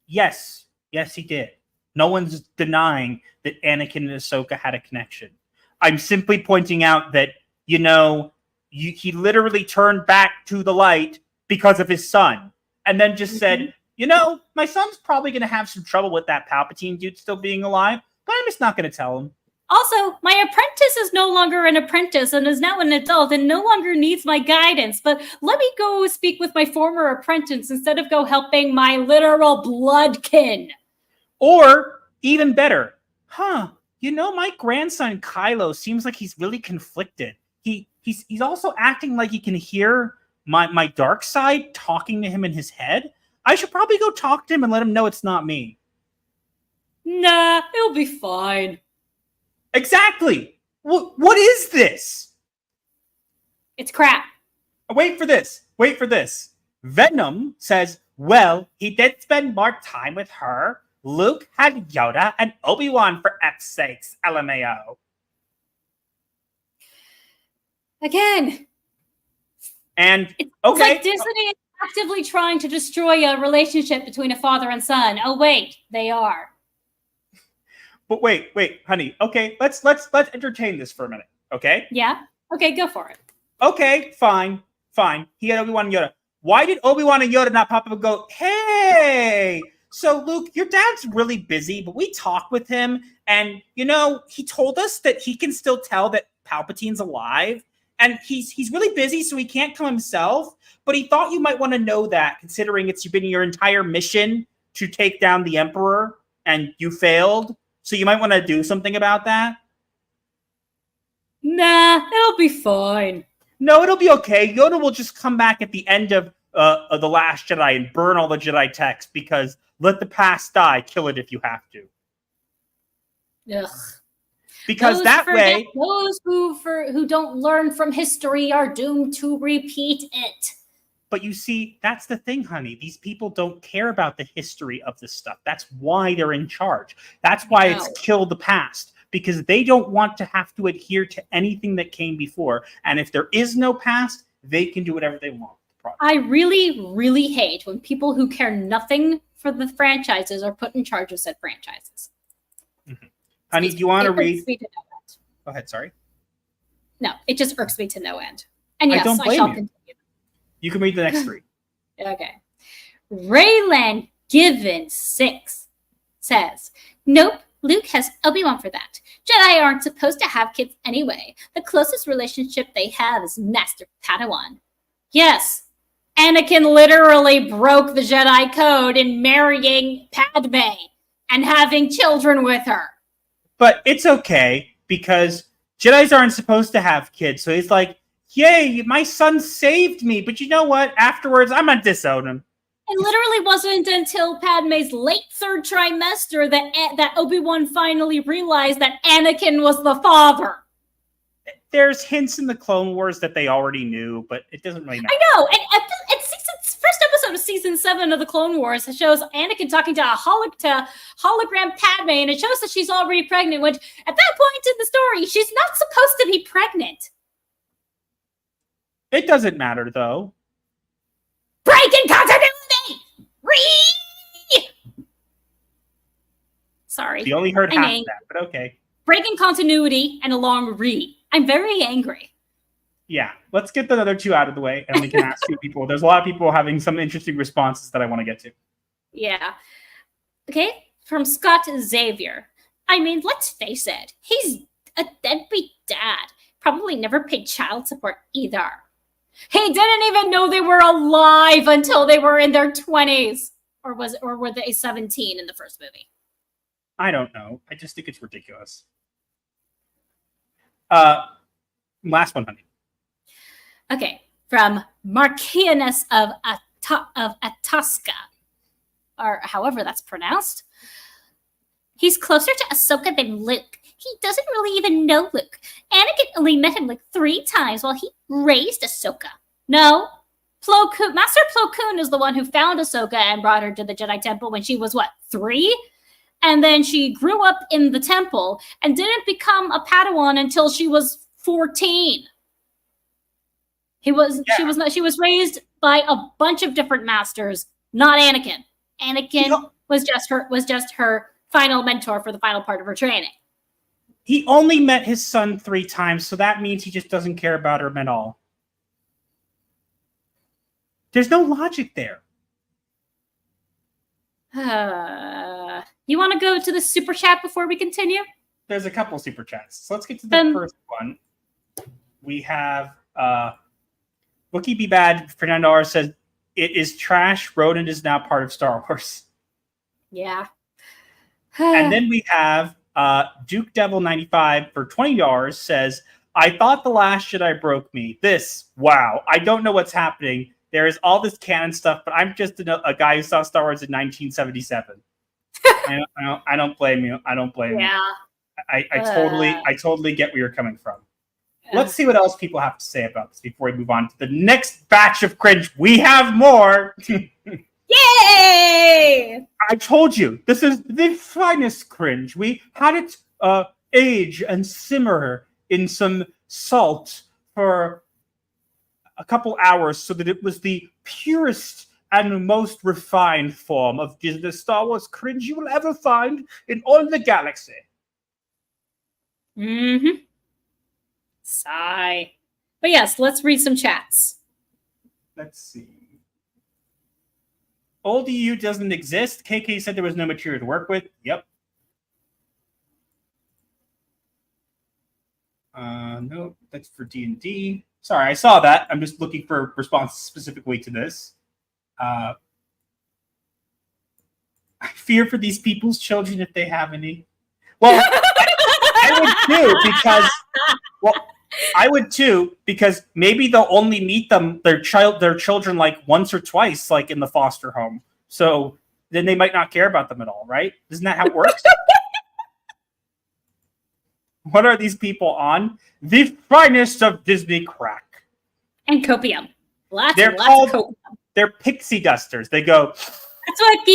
Yes, he did. No one's denying that Anakin and Ahsoka had a connection. I'm simply pointing out that, he literally turned back to the light because of his son, and then just said, my son's probably going to have some trouble with that Palpatine dude still being alive, but I'm just not going to tell him. Also, my apprentice is no longer an apprentice and is now an adult and no longer needs my guidance, but let me go speak with my former apprentice instead of go helping my literal bloodkin. Or, even better, my grandson Kylo seems like he's really conflicted. He's also acting like he can hear my dark side talking to him in his head. I should probably go talk to him and let him know it's not me. Nah, it'll be fine. Exactly. What is this? It's crap. Wait for this. Venom says, well, he did spend more time with her. Luke had Yoda and Obi-Wan for F's sakes, LMAO. Again. And it's like Disney is actively trying to destroy a relationship between a father and son. Oh wait, they are. But wait, honey. Okay, let's entertain this for a minute. Okay? Yeah. Okay, go for it. Okay, fine. He had Obi-Wan and Yoda. Why did Obi-Wan and Yoda not pop up and go, hey? So Luke, your dad's really busy, but we talked with him, and he told us that he can still tell that Palpatine's alive. And he's really busy, so he can't come himself. But he thought you might want to know that, considering it's been your entire mission to take down the Emperor, and you failed. So you might want to do something about that. Nah, it'll be fine. No, it'll be okay. Yoda will just come back at the end of The Last Jedi and burn all the Jedi text, because let the past die, kill it if you have to. Ugh. Because those who don't learn from history are doomed to repeat it. But you see, that's the thing, honey. These people don't care about the history of this stuff. That's why they're in charge. That's why it's kill the past, because they don't want to have to adhere to anything that came before. And if there is no past, they can do whatever they want. I really, really hate when people who care nothing for the franchises are put in charge of said franchises. Mm-hmm. Honey, do you want to read? Go ahead, sorry. No, it just irks me to no end. And yes, I don't blame shall you. continue. You can read the next 3. Okay. Raylan Given 6 says, nope, Luke has Obi-Wan for that. Jedi aren't supposed to have kids anyway. The closest relationship they have is Master Padawan. Yes, Anakin literally broke the Jedi code in marrying Padme and having children with her. But it's okay, because Jedis aren't supposed to have kids. So he's like, yay, my son saved me. But you know what? Afterwards, I'm going to disown him. It literally wasn't until Padme's late third trimester that Obi-Wan finally realized that Anakin was the father. There's hints in the Clone Wars that they already knew, but it doesn't really matter. I know. And first episode of season 7 of the Clone Wars shows Anakin talking to hologram Padme, and it shows that she's already pregnant, which at that point in the story, she's not supposed to be pregnant. It doesn't matter, though. Breaking continuity! Sorry. You only heard half of that, but okay. Breaking continuity and a long re. I'm very angry. Yeah, let's get the other two out of the way, and we can ask you people. There's a lot of people having some interesting responses that I want to get to. Yeah. Okay, from Scott Xavier. I mean, let's face it. He's a deadbeat dad. Probably never paid child support either. He didn't even know they were alive until they were in their 20s. Or were they 17 in the first movie? I don't know. I just think it's ridiculous. Last one, honey. Okay, from Marcianus of Atoska, or however that's pronounced. He's closer to Ahsoka than Luke. He doesn't really even know Luke. Anakin only met him like 3 times while he raised Ahsoka. No, Master Plo Koon is the one who found Ahsoka and brought her to the Jedi Temple when she was, 3? And then she grew up in the temple and didn't become a Padawan until she was 14. She was raised by a bunch of different masters, not Anakin. Anakin was just her final mentor for the final part of her training. He only met his son 3 times, so that means he just doesn't care about her at all. There's no logic there. You want to go to the super chat before we continue? There's a couple super chats. So let's get to the first one. We have Wookie Be Bad, Fernando R says, it is trash. Rodin is now part of Star Wars. Yeah. And then we have Duke Devil 95 for $20 says, I thought The Last Jedi broke me. Wow. I don't know what's happening. There is all this canon stuff, but I'm just a guy who saw Star Wars in 1977. I don't blame you. I don't blame you. I totally get where you're coming from. Let's see what else people have to say about this before we move on to the next batch of cringe. We have more. Yay! I told you, this is the finest cringe. We had it age and simmer in some salt for a couple hours so that it was the purest and most refined form of the Star Wars cringe you will ever find in all the galaxy. Mm-hmm. Sigh. But yes, let's read some chats. Let's see. Old EU doesn't exist. KK said there was no material to work with. Yep. No, that's for D&D. Sorry, I saw that. I'm just looking for responses specifically to this. I fear for these people's children if they have any. Well, I would too because maybe they'll only meet their children like once or twice, like in the foster home. So then they might not care about them at all, right? Isn't that how it works? What are these people on? The finest of Disney crack. And copium. Lots of copium. They're pixie dusters. They go. That's what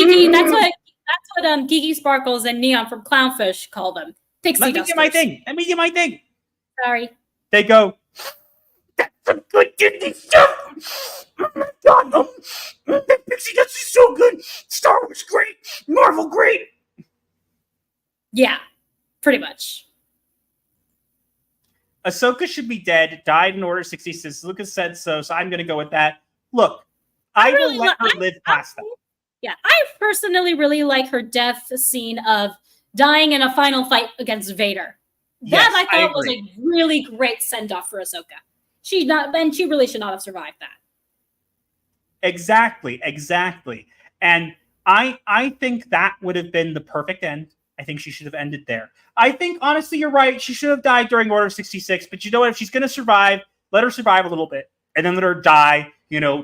Gigi Sparkles and Neon from Clownfish call them. Pixie dusters. Let me do my thing. Sorry. They go. That's some good Disney stuff. Oh my god, that pixie dust is so good. Star Wars great. Marvel great. Yeah, pretty much. Ahsoka should be dead. Died in Order 66. Lucas said so I'm going to go with that. Look, I will let her live past that. Yeah, I personally really like her death scene of dying in a final fight against Vader. That I thought was a really great send-off for Ahsoka. She really should not have survived that. Exactly. And I think that would have been the perfect end. I think she should have ended there. I think, honestly, you're right. She should have died during Order 66. But you know what? If she's going to survive, let her survive a little bit, and then let her die,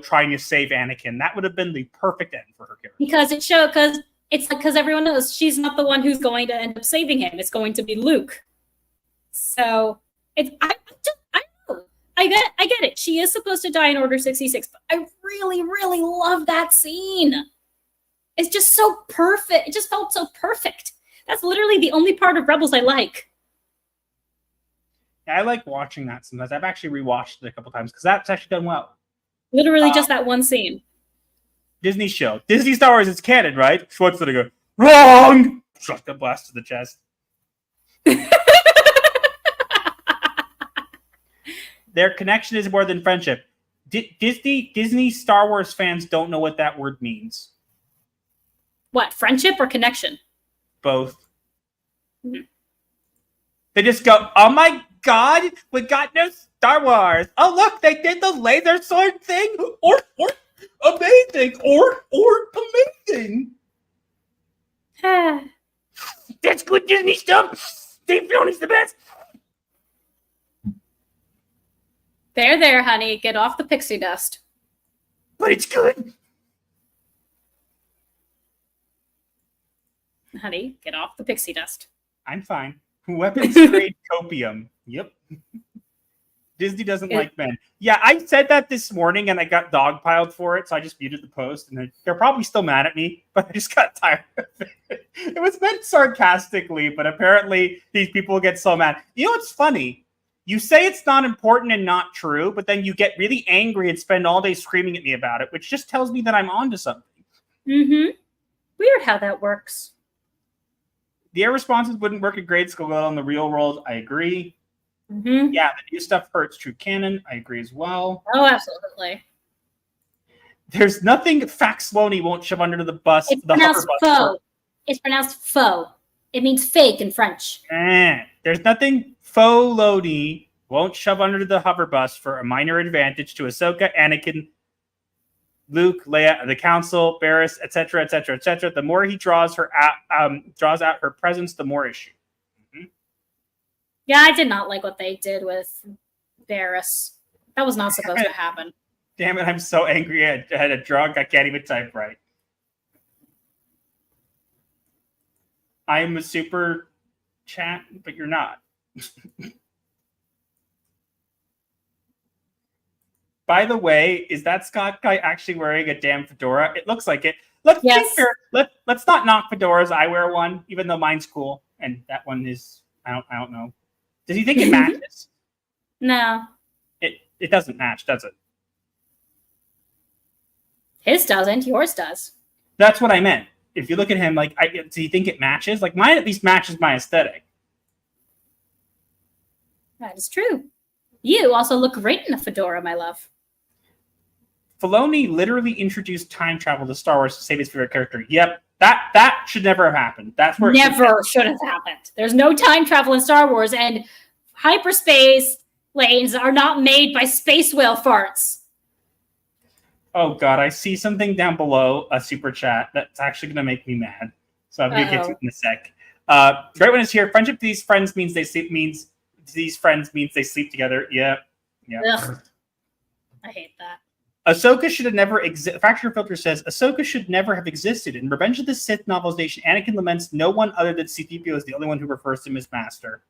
trying to save Anakin. That would have been the perfect end for her character. Because everyone knows she's not the one who's going to end up saving him. It's going to be Luke. So I get it. She is supposed to die in Order 66, but I really, really love that scene. It's just so perfect. It just felt so perfect. That's literally the only part of Rebels I like. Yeah, I like watching that sometimes. I've actually rewatched it a couple times because that's actually done well. Literally just that one scene. Disney show. Disney Star Wars is canon, right? Schwarzenegger go, wrong! Shotgun blast to the chest. Their connection is more than friendship. Disney Star Wars fans don't know what that word means. What, friendship or connection? Both. Mm-hmm. They just go, oh my god, we got no Star Wars. Oh look, they did the laser sword thing. Or amazing. Or amazing. That's good Disney stuff. Dave Filoni's the best. There, honey. Get off the pixie dust. But it's good. Honey, get off the pixie dust. I'm fine. Weapons grade copium. Yep. Disney doesn't like men. Yeah, I said that this morning and I got dogpiled for it, so I just muted the post. And they're probably still mad at me, but I just got tired of it. It was meant sarcastically, but apparently these people get so mad. You know what's funny? You say it's not important and not true, but then you get really angry and spend all day screaming at me about it, which just tells me that I'm onto something. Mm-hmm. Weird how that works. The air responses wouldn't work in grade school well in the real world. I agree. Mm-hmm. Yeah, the new stuff hurts true canon. I agree as well. Oh, absolutely. There's nothing Faxloni won't shove under the bus. It's pronounced faux. It's pronounced faux. It means fake in French. There's nothing Filoni won't shove under the hover bus for a minor advantage to Ahsoka, Anakin, Luke, Leia, the Council, Barriss, etc., etc., etc. The more he draws out her presence, the more issue. Mm-hmm. Yeah, I did not like what they did with Barriss. That was not supposed to happen. Damn it! I'm so angry. I had a drunk. I can't even type right. I am a super chat, but you're not. By the way, is that Scott guy actually wearing a damn fedora? It looks like it. Let's be fair. Let's not knock fedoras. I wear one, even though mine's cool, and that one is. I don't know. Does he think it matches? No. It doesn't match, does it? His doesn't. Yours does. That's what I meant. If you look at him, do you think it matches? Like mine at least matches my aesthetic. That is true. You also look great in a fedora, my love. Filoni literally introduced time travel to Star Wars to save his favorite character. Yep, that should never have happened. That's where it should have happened. There's no time travel in Star Wars, and hyperspace lanes are not made by space whale farts. Oh God, I see something down below a super chat that's actually going to make me mad. So I'm going to get to it in a sec. Great one is here. Friendship to these friends means they sleep together. Yep. Ugh. I hate that. Ahsoka should have never existed. Fracture Filter says Ahsoka should never have existed. In Revenge of the Sith novelization, Anakin laments no one other than C-3PO is the only one who refers to him as master.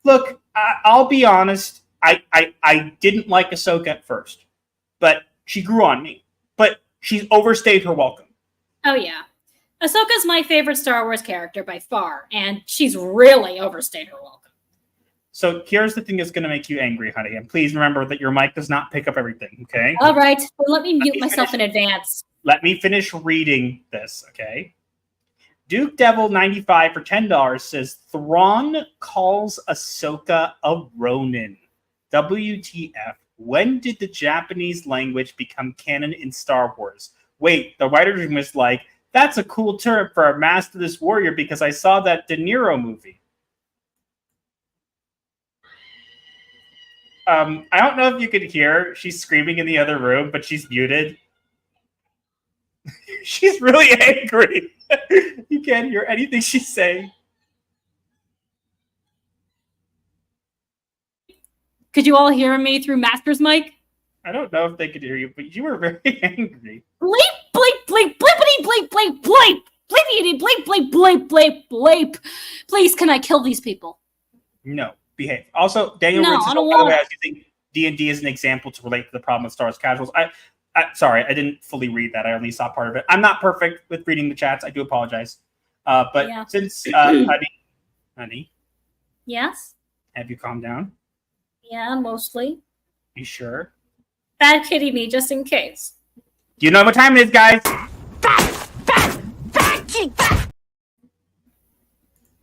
Look, I'll be honest. I didn't like Ahsoka at first, but she grew on me. But she's overstayed her welcome. Oh yeah, Ahsoka's my favorite Star Wars character by far, and she's really overstayed her welcome. So here's the thing that's going to make you angry, honey. And please remember that your mic does not pick up everything, okay? All right. Well, let me mute myself in advance. Let me finish reading this, okay? Duke Devil 95 for $10 says, Thrawn calls Ahsoka a Ronin. WTF. When did the Japanese language become canon in Star Wars? Wait, the writer's room was like, that's a cool term for a masterless warrior because I saw that De Niro movie. I don't know if you could hear. She's screaming in the other room, but she's muted. She's really angry. You can't hear anything she's saying. Could you all hear me through Master's mic? I don't know if they could hear you, but you were very angry. Bleep, bleep, bleep, blippity, bleep, bleep, bleep. Bleepity, bleep, bleep, bleep, bleep, bleep. Please, can I kill these people? No, behave. Also, Daniel No, Riggs I is, don't by the way, want I was using D&D as an example to relate to the problem with Star Wars casuals. Sorry, I didn't fully read that. I only saw part of it. I'm not perfect with reading the chats. I do apologize. But Yeah. since, honey, Yes? have you calmed down? Yeah, mostly. You sure? Bad kitty me, just in case. Do you know what time it is, guys?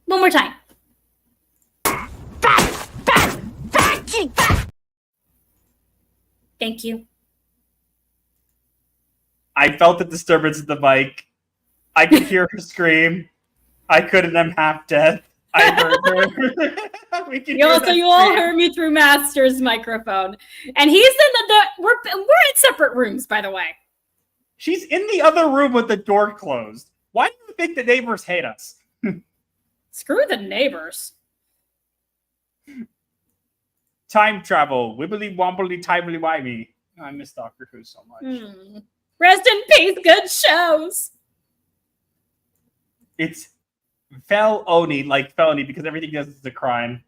One more time. Thank you. I felt the disturbance of the mic. I could hear her scream. I couldn't. I'm half dead. I heard her. We can hear that You all scream. heard me through Master's microphone, and he's in the we're in separate rooms, by the way. She's in the other room with the door closed. Why do you think the neighbors hate us? Screw the neighbors. Time travel. Wibbly wobbly timely wimey. I miss Doctor Who so much. Rest in peace, good shows. It's felony, like felony, because everything he does is a crime.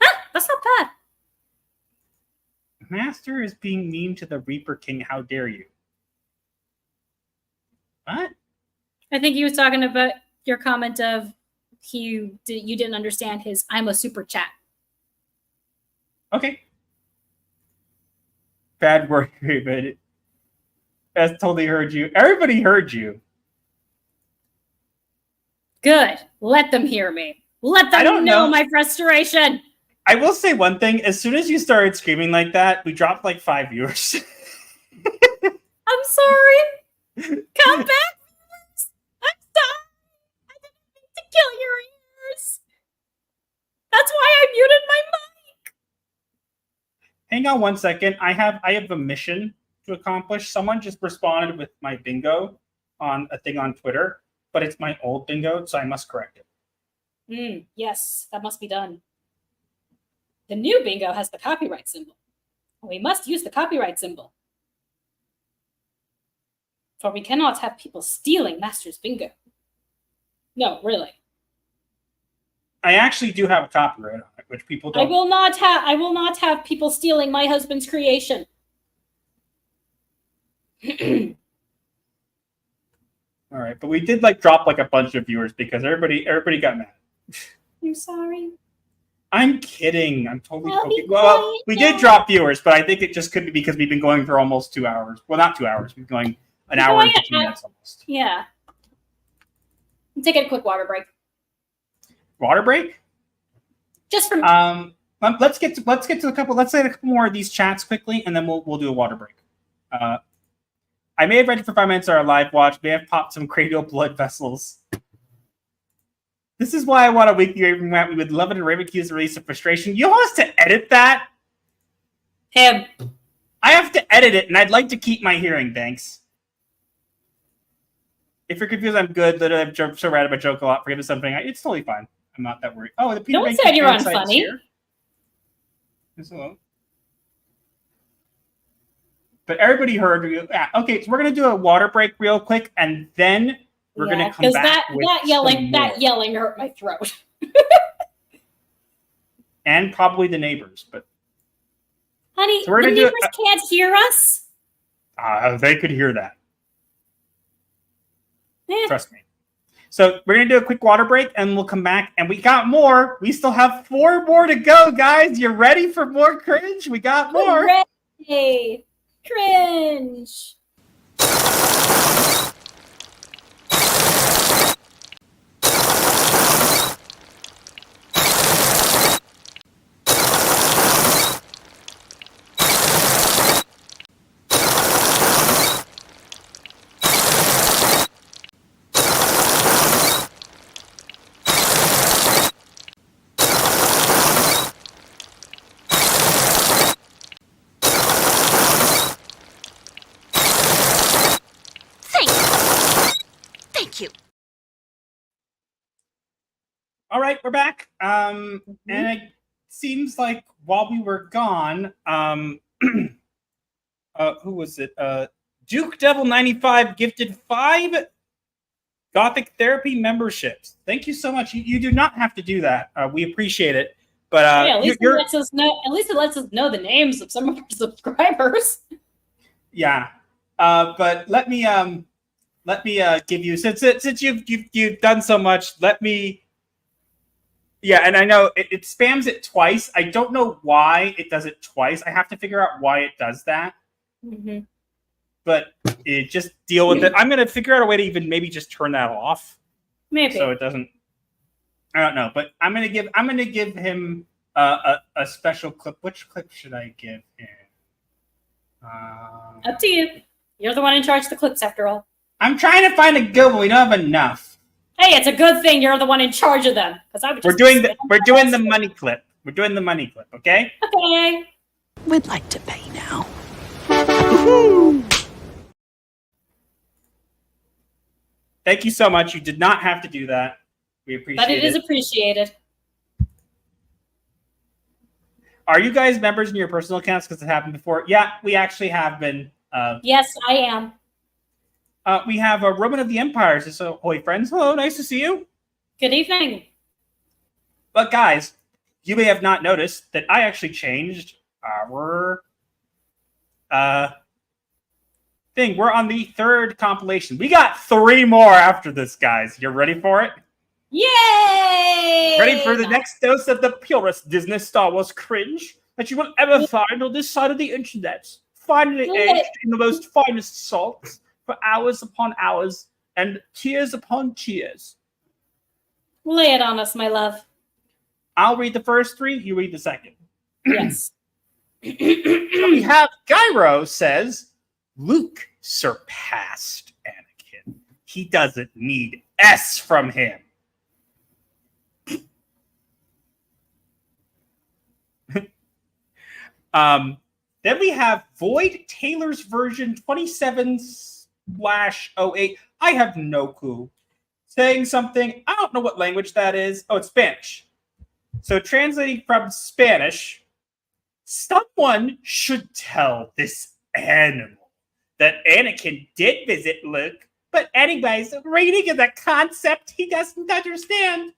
Huh, that's not bad. Master is being mean to the Reaper King. How dare you? What? I think he was talking about your comment of you didn't understand his "I'm a super chat." Okay. Bad word, but that's totally heard you. Everybody heard you. Good. Let them hear me. Let I them don't know know. my frustration. I will say one thing. As soon as you started screaming like that, we dropped like 5 viewers. I'm sorry. Come back. I'm sorry. I didn't mean to kill your ears. That's why I muted my mic. Hang on one second. I have a mission to accomplish. Someone just responded with my bingo on a thing on Twitter, but it's my old bingo, so I must correct it. Yes, that must be done. The new bingo has the copyright symbol. We must use the copyright symbol. For we cannot have people stealing Master's bingo. No, really. I actually do have a copyright on it, which people don't. I will not have people stealing my husband's creation. All right, but we did like drop like a bunch of viewers because everybody got mad. I'm sorry. I'm kidding. I'm totally I'll be joking. Well, quiet we now. did drop viewers, but I think it just could be because we've been going for almost 2 hours. Well, not 2 hours. We've been going an hour and 15 minutes almost. Yeah. I'm taking a quick water break. Water break? Just from Let's get to a couple. Let's say a couple more of these chats quickly, and then we'll do a water break. I may have read it for 5 minutes or a live watch. May have popped some cranial blood vessels. This is why I want a weekly Raven rant. We would love it in Raven Q's release of frustration. You want us to edit that? him. I have to edit it, and I'd like to keep my hearing. Thanks. If you're confused, I'm good. Literally, I'm so rad about joke a lot. Forgive me something. It's totally fine. I'm not that worried. Oh, the Peter No one Bacon said you're fan site's unfunny. here. Yes, hello. But everybody heard. Yeah, okay, so we're gonna do a water break real quick, and then we're gonna come back with that yelling hurt my throat. and probably the neighbors. But Honey, So we're the gonna do neighbors can't hear us. they could hear that. Eh, Trust me. So we're gonna do a quick water break, and we'll come back, and we got more. We still have 4 more to go, guys. You ready for more cringe? We got more. hooray! Cringe. Thank you. All right, we're back. And seems like while we were gone, who was it? Duke Devil 95 gifted 5 Gothic Therapy memberships. Thank you so much. You do not have to do that. We appreciate it. But hey, at least it lets us know. At least it lets us know the names of some of our subscribers. Yeah. But let me give you, since you've done so much. Let me. Yeah, and I know it spams it twice. I don't know why it does it twice. I have to figure out why it does that. Mm-hmm. But just deal with it. I'm gonna figure out a way to even maybe just turn that off. Maybe. So it doesn't. I don't know, but I'm gonna give him a special clip. Which clip should I give him? Up to you. You're the one in charge of the clips, after all. I'm trying to find a good one. We don't have enough. Hey, it's a good thing you're the one in charge of them, because I would. We're doing the money clip. We're doing the money clip. Okay. Okay. We'd like to pay now. Thank you so much. You did not have to do that. We appreciate it. But it is appreciated. Are you guys members in your personal accounts? Because it happened before. Yeah, we actually have been. Yes, I am. We have a Robyn of the Empire. So, ahoy, friends. Hello, nice to see you. Good evening. But guys, you may have not noticed that I actually changed our thing. We're on the 3rd compilation. We got 3 more after this, guys. You ready for it? Yay! Ready for the next dose of the purest Disney Star Wars cringe that you will ever find on this side of the internet. Finally aged in the most finest salts for hours upon hours and tears upon tears. Lay it on us, my love. I'll read the first 3, you read the second. Yes. So we have Gyro says, Luke surpassed Anakin. He doesn't need S from him. Then we have Void Taylor's version 27/08. I have no clue. Saying something. I don't know what language that is. Oh, it's Spanish. So translating from Spanish, someone should tell this animal that Anakin did visit Luke, but anyways, reading is a concept he doesn't understand.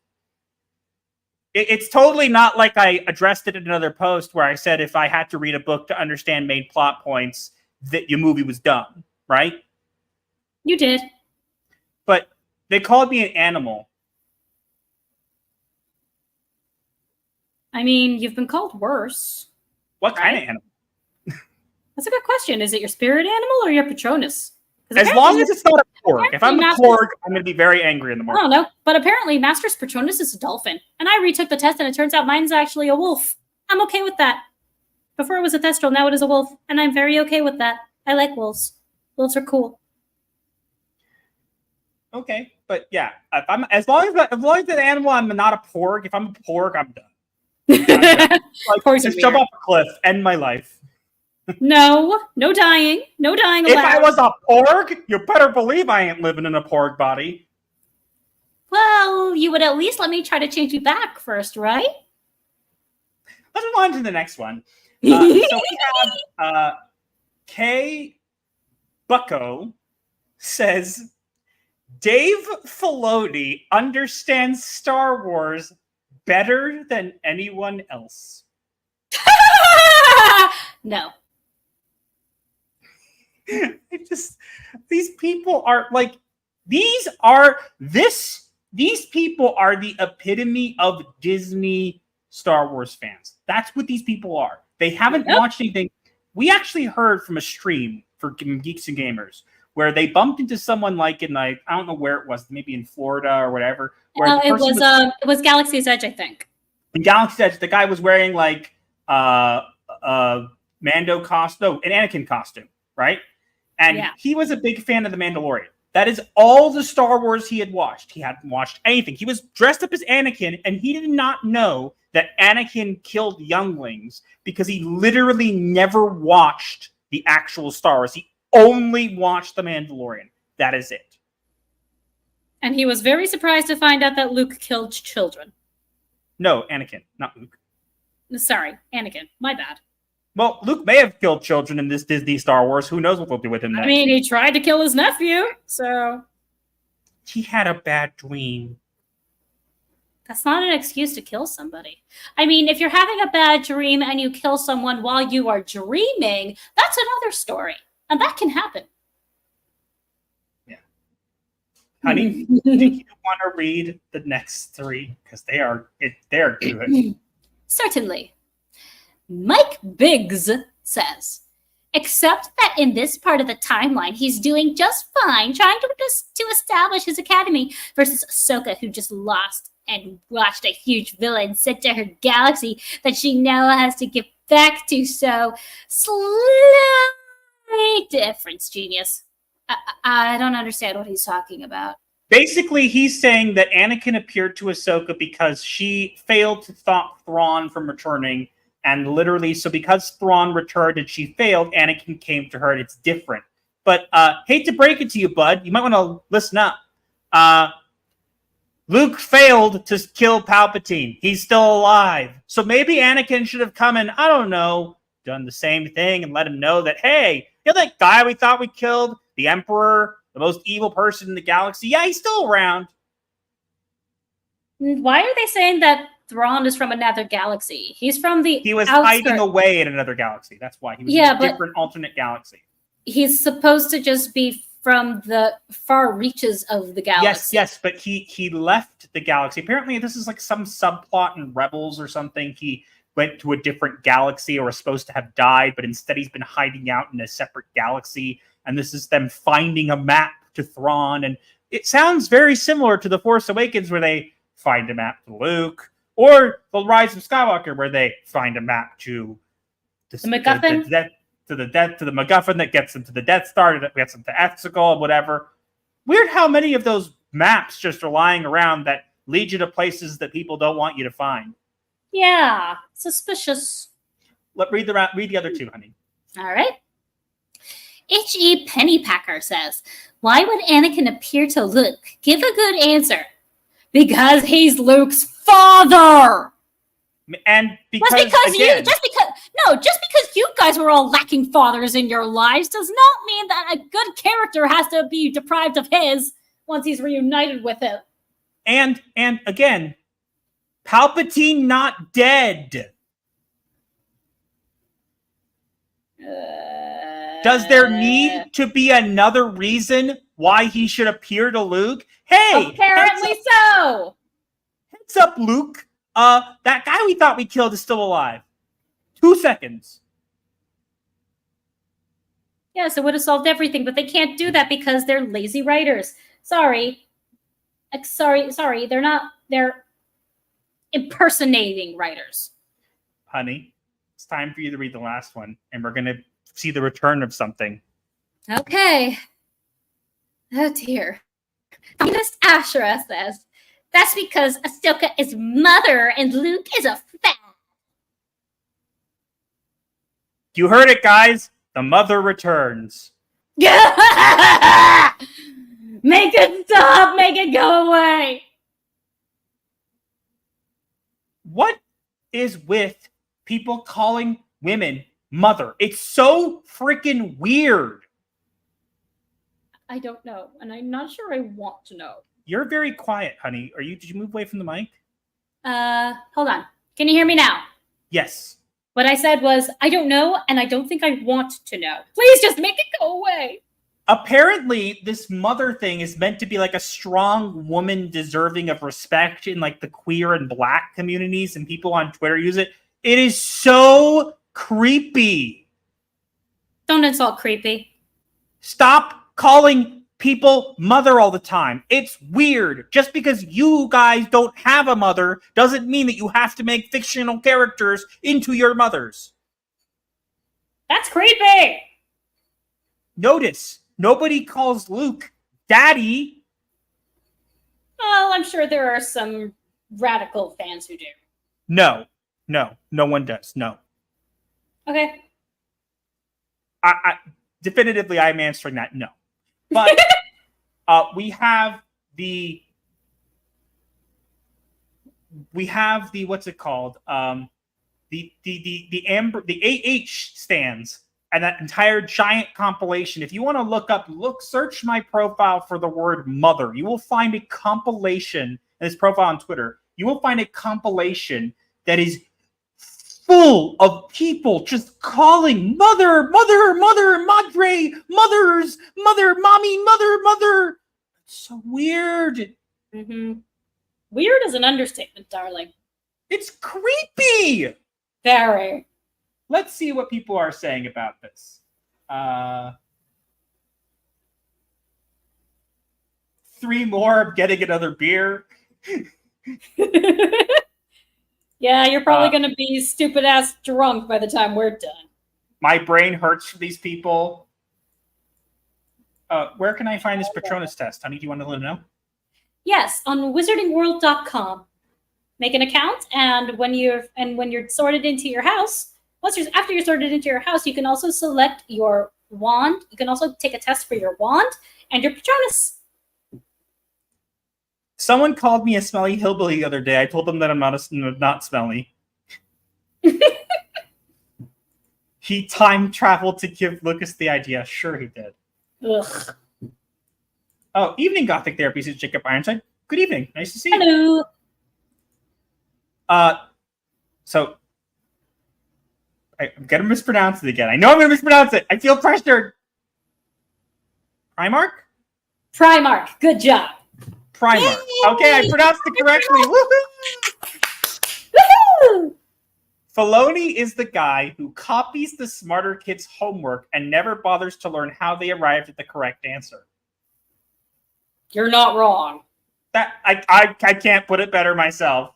It's totally not like I addressed it in another post where I said if I had to read a book to understand main plot points, that your movie was dumb, right? You did. But they called me an animal. I mean, you've been called worse. What kind of animal? That's a good question. Is it your spirit animal or your Patronus? As long as it's not a porg. If I'm a porg, I'm going to be very angry in the morning. I don't know. But apparently Master's Patronus is a dolphin. And I retook the test and it turns out mine's actually a wolf. I'm okay with that. Before it was a thestral, now it is a wolf. And I'm very okay with that. I like wolves. Wolves are cool. Okay. But yeah, if I'm as long as an animal, I'm not a porg. If I'm a porg, I'm done. Just jump off a cliff, end my life. No dying. No dying allowed. If I was a porg, you better believe I ain't living in a porg body. Well, you would at least let me try to change you back first, right? Let's move on to the next one. So we have K. Bucko says, Dave Filoni understands Star Wars better than anyone else. No. These people are like, these people are the epitome of Disney Star Wars fans. That's what these people are. They haven't watched anything. We actually heard from a stream for Geeks and Gamers where they bumped into someone like in I don't know where it was, maybe in Florida or whatever. Where it was Galaxy's Edge, I think. In Galaxy's Edge, the guy was wearing like Mando costume, an Anakin costume, right? And he was a big fan of The Mandalorian. That is all the Star Wars he had watched. He hadn't watched anything. He was dressed up as Anakin, and he did not know that Anakin killed younglings because he literally never watched the actual Star Wars. He only watched The Mandalorian. That is it. And he was very surprised to find out that Luke killed children. No, Anakin, not Luke. Sorry, Anakin. My bad. Well, Luke may have killed children in this Disney Star Wars. Who knows what they'll do with him next? I mean, he tried to kill his nephew, so... He had a bad dream. That's not an excuse to kill somebody. I mean, if you're having a bad dream and you kill someone while you are dreaming, that's another story. And that can happen. Yeah. Honey, do you want to read the next 3? Because they're good. Certainly. Mike Biggs says, except that in this part of the timeline, he's doing just fine trying to establish his academy versus Ahsoka, who just lost and watched a huge villain sent to her galaxy that she now has to get back to. So, slight difference, genius. I don't understand what he's talking about. Basically, he's saying that Anakin appeared to Ahsoka because she failed to stop Thrawn from returning. And literally, so because Thrawn returned and she failed, Anakin came to her, and it's different. But hate to break it to you, bud. You might want to listen up. Luke failed to kill Palpatine. He's still alive. So maybe Anakin should have come and, I don't know, done the same thing and let him know that, hey, you know that guy we thought we killed? The Emperor, the most evil person in the galaxy? Yeah, he's still around. Why are they saying that Thrawn is from another galaxy? He's from the He was outskirts. hiding away in another galaxy. That's why. He was in a different alternate galaxy. He's supposed to just be from the far reaches of the galaxy. Yes, but he left the galaxy. Apparently, this is like some subplot in Rebels or something. He went to a different galaxy or was supposed to have died, but instead he's been hiding out in a separate galaxy. And this is them finding a map to Thrawn. And it sounds very similar to The Force Awakens, where they find a map to Luke, or The Rise of Skywalker, where they find a map to the MacGuffin? To the MacGuffin that gets them to the Death Star, that gets them to Exegol, whatever. Weird how many of those maps just are lying around that lead you to places that people don't want you to find. Yeah, suspicious. Read the other 2, honey. All right. H.E. Pennypacker says, why would Anakin appear to Luke? Give a good answer. Because he's Luke's father. And because just because you guys were all lacking fathers in your lives does not mean that a good character has to be deprived of his once he's reunited with him. And again, Palpatine not dead. Does there need to be another reason why he should appear to Luke? Hey, apparently so. Heads up, Luke. That guy we thought we killed is still alive. 2 seconds. Yes, it would have solved everything, but they can't do that because they're lazy writers. Sorry. They're impersonating writers. Honey, it's time for you to read the last one, and we're going to see the return of something. Okay. Oh, dear. Communist Ashra says, that's because Ahsoka is mother and Luke is a fat. You heard it, guys. The mother returns. Make it stop. Make it go away. What is with people calling women mother? It's so freaking weird. I don't know, and I'm not sure I want to know. You're very quiet, honey. Did you move away from the mic? Hold on. Can you hear me now? Yes. What I said was, I don't know, and I don't think I want to know. Please just make it go away. Apparently, this mother thing is meant to be like a strong woman deserving of respect in like the queer and black communities, and people on Twitter use it. It is so creepy. Don't insult creepy. Stop calling people mother all the time. It's weird. Just because you guys don't have a mother doesn't mean that you have to make fictional characters into your mothers. That's creepy. Notice, nobody calls Luke daddy. Well, I'm sure there are some radical fans who do. No one does. No. Okay. I definitively, I'm answering that no. But we have the what's it called? The the AH stands and that entire giant compilation. If you want to search my profile for the word mother. You will find a compilation in this profile on Twitter. You will find a compilation that is full of people just calling mother, mother, mother, madre, mothers, mother, mommy, mother, mother. It's so weird. Mm-hmm. Weird is an understatement, darling. It's creepy. Very. Let's see what people are saying about this. 3 more of getting another beer. Yeah, you're probably going to be stupid ass drunk by the time we're done. My brain hurts for these people. Where can I find this Patronus test? Honey, do you want to let them know? Yes, on wizardingworld.com. Make an account, and when you're sorted into your house, after you're sorted into your house, you can also select your wand. You can also take a test for your wand and your Patronus. Someone called me a smelly hillbilly the other day. I told them that I'm not smelly. He time traveled to give Lucas the idea. Sure, he did. Ugh. Oh, evening, Gothic Therapy, says Jacob Ironside. Good evening. Nice to see you. Hello. So I'm gonna mispronounce it again. I know I'm gonna mispronounce it. I feel pressured. Primark? Primark. Good job. Primark. Yay! Okay, I pronounced it correctly. Woohoo! Woohoo! Filoni is the guy who copies the smarter kids' homework and never bothers to learn how they arrived at the correct answer. You're not wrong. That I can't put it better myself.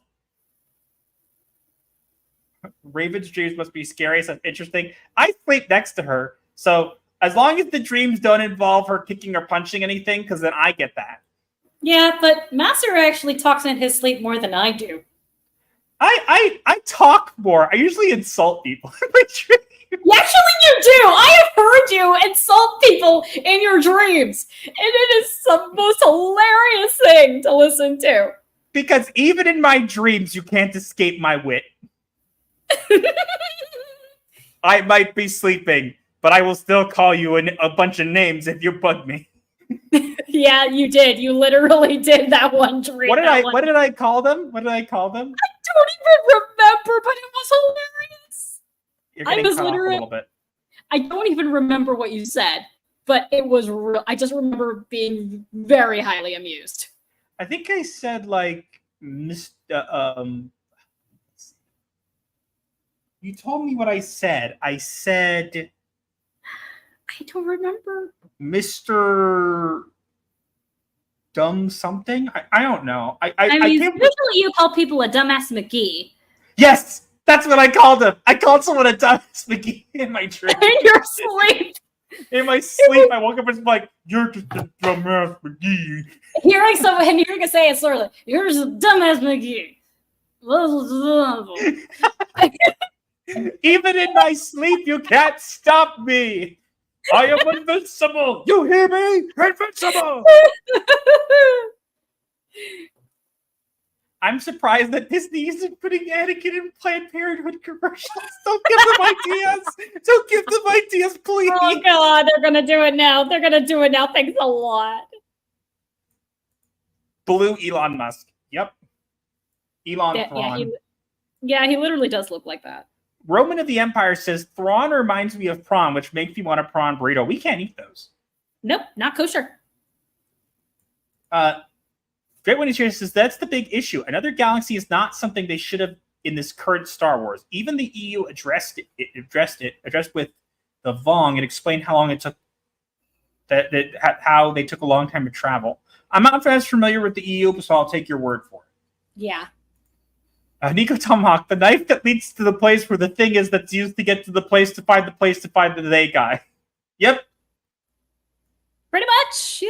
Raven's dreams must be scary, so interesting. I sleep next to her, so as long as the dreams don't involve her kicking or punching anything, because then I get that. Yeah, but Master actually talks in his sleep more than I do. I talk more. I usually insult people in my dreams. Actually, you do! I have heard you insult people in your dreams, and it is the most hilarious thing to listen to. Because even in my dreams, you can't escape my wit. I might be sleeping, but I will still call you a bunch of names if you bug me. Yeah, you did. You literally did that one dream. What did I call them? What did I call them? I don't even remember, but it was hilarious. You're getting cut off a little bit. I don't even remember what you said, but it was real. I just remember being very highly amused. I think I said like you told me what I said. I said I don't remember. Mr. Dumb something? I don't know. I mean, usually you call people a dumbass McGee. Yes! That's what I called him. I called someone a dumbass McGee in my dream. In your sleep. In my sleep, I woke up and was like, "You're just a dumbass McGee." Hearing it say it slowly. You're just a dumbass McGee. Even in my sleep, you can't stop me. I am invincible. You hear me? Invincible. I'm surprised that Disney isn't putting Anakin in Planned Parenthood commercials. Don't give them ideas. Don't give them ideas, please. Oh, God. They're going to do it now. They're going to do it now. Thanks a lot. Blue Elon Musk. Yep. Elon Thrawn. Yeah, he literally does look like that. Roman of the Empire says, Thrawn reminds me of prawn, which makes me want a prawn burrito. We can't eat those. Nope, not kosher. Great One is here says, that's the big issue. Another galaxy is not something they should have in this current Star Wars. Even the EU addressed with the Vong and explained how long it took, how they took a long time to travel. I'm not as familiar with the EU, so I'll take your word for it. Yeah. Nico Tomahawk, the knife that leads to the place where the thing is that's used to get to the place to find the they guy. Yep. Pretty much, yeah.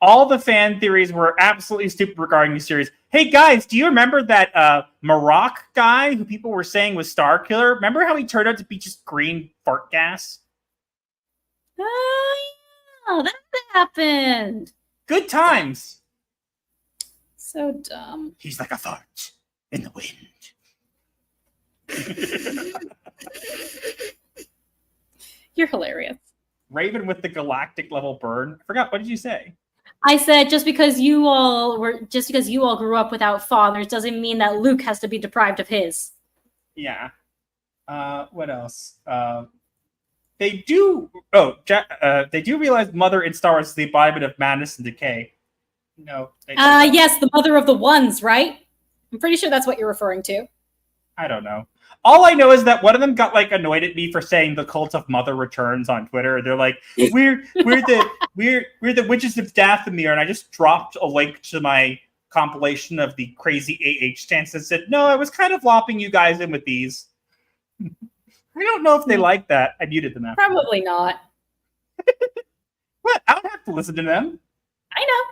All the fan theories were absolutely stupid regarding the series. Hey guys, do you remember that Maroc guy who people were saying was Star Killer? Remember how he turned out to be just green fart gas? Oh, yeah, that happened. Good times. So dumb. He's like a fart in the wind. You're hilarious. Raven with the galactic level burn. I forgot. What did you say? I said just because you all grew up without fathers doesn't mean that Luke has to be deprived of his. Yeah. What else? They do. Oh, they do realize Mother in Star Wars is the embodiment of madness and decay. No. Yes, the mother of the ones, right? I'm pretty sure that's what you're referring to. I don't know. All I know is that one of them got like annoyed at me for saying the cult of Mother returns on Twitter. They're like, we're the witches of Dathomir, and I just dropped a link to my compilation of the crazy AH stance and said, no, I was kind of lopping you guys in with these. I don't know if they like that. I muted them after. Probably not. What? I don't have to listen to them. I know.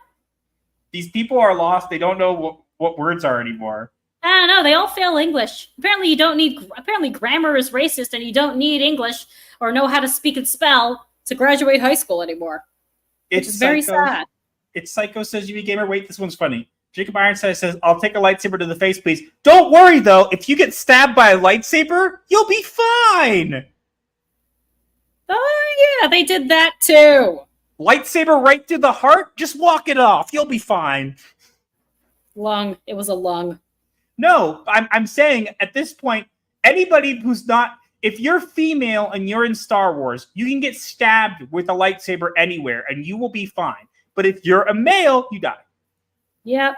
These people are lost. They don't know what words are anymore. I don't know. They all fail English. Apparently, grammar is racist, and you don't need English or know how to speak and spell to graduate high school anymore. Which is very sad. It's Psycho says, "You be gamer." Wait, this one's funny. Jacob Ironside says, "I'll take a lightsaber to the face, please." Don't worry though. If you get stabbed by a lightsaber, you'll be fine. Oh yeah, they did that too. Lightsaber right through the heart. Just walk it off. You'll be fine. Lung. It was a lung. No, I'm saying at this point, anybody who's not, if you're female and you're in Star Wars, you can get stabbed with a lightsaber anywhere and you will be fine. But if you're a male, you die. Yep.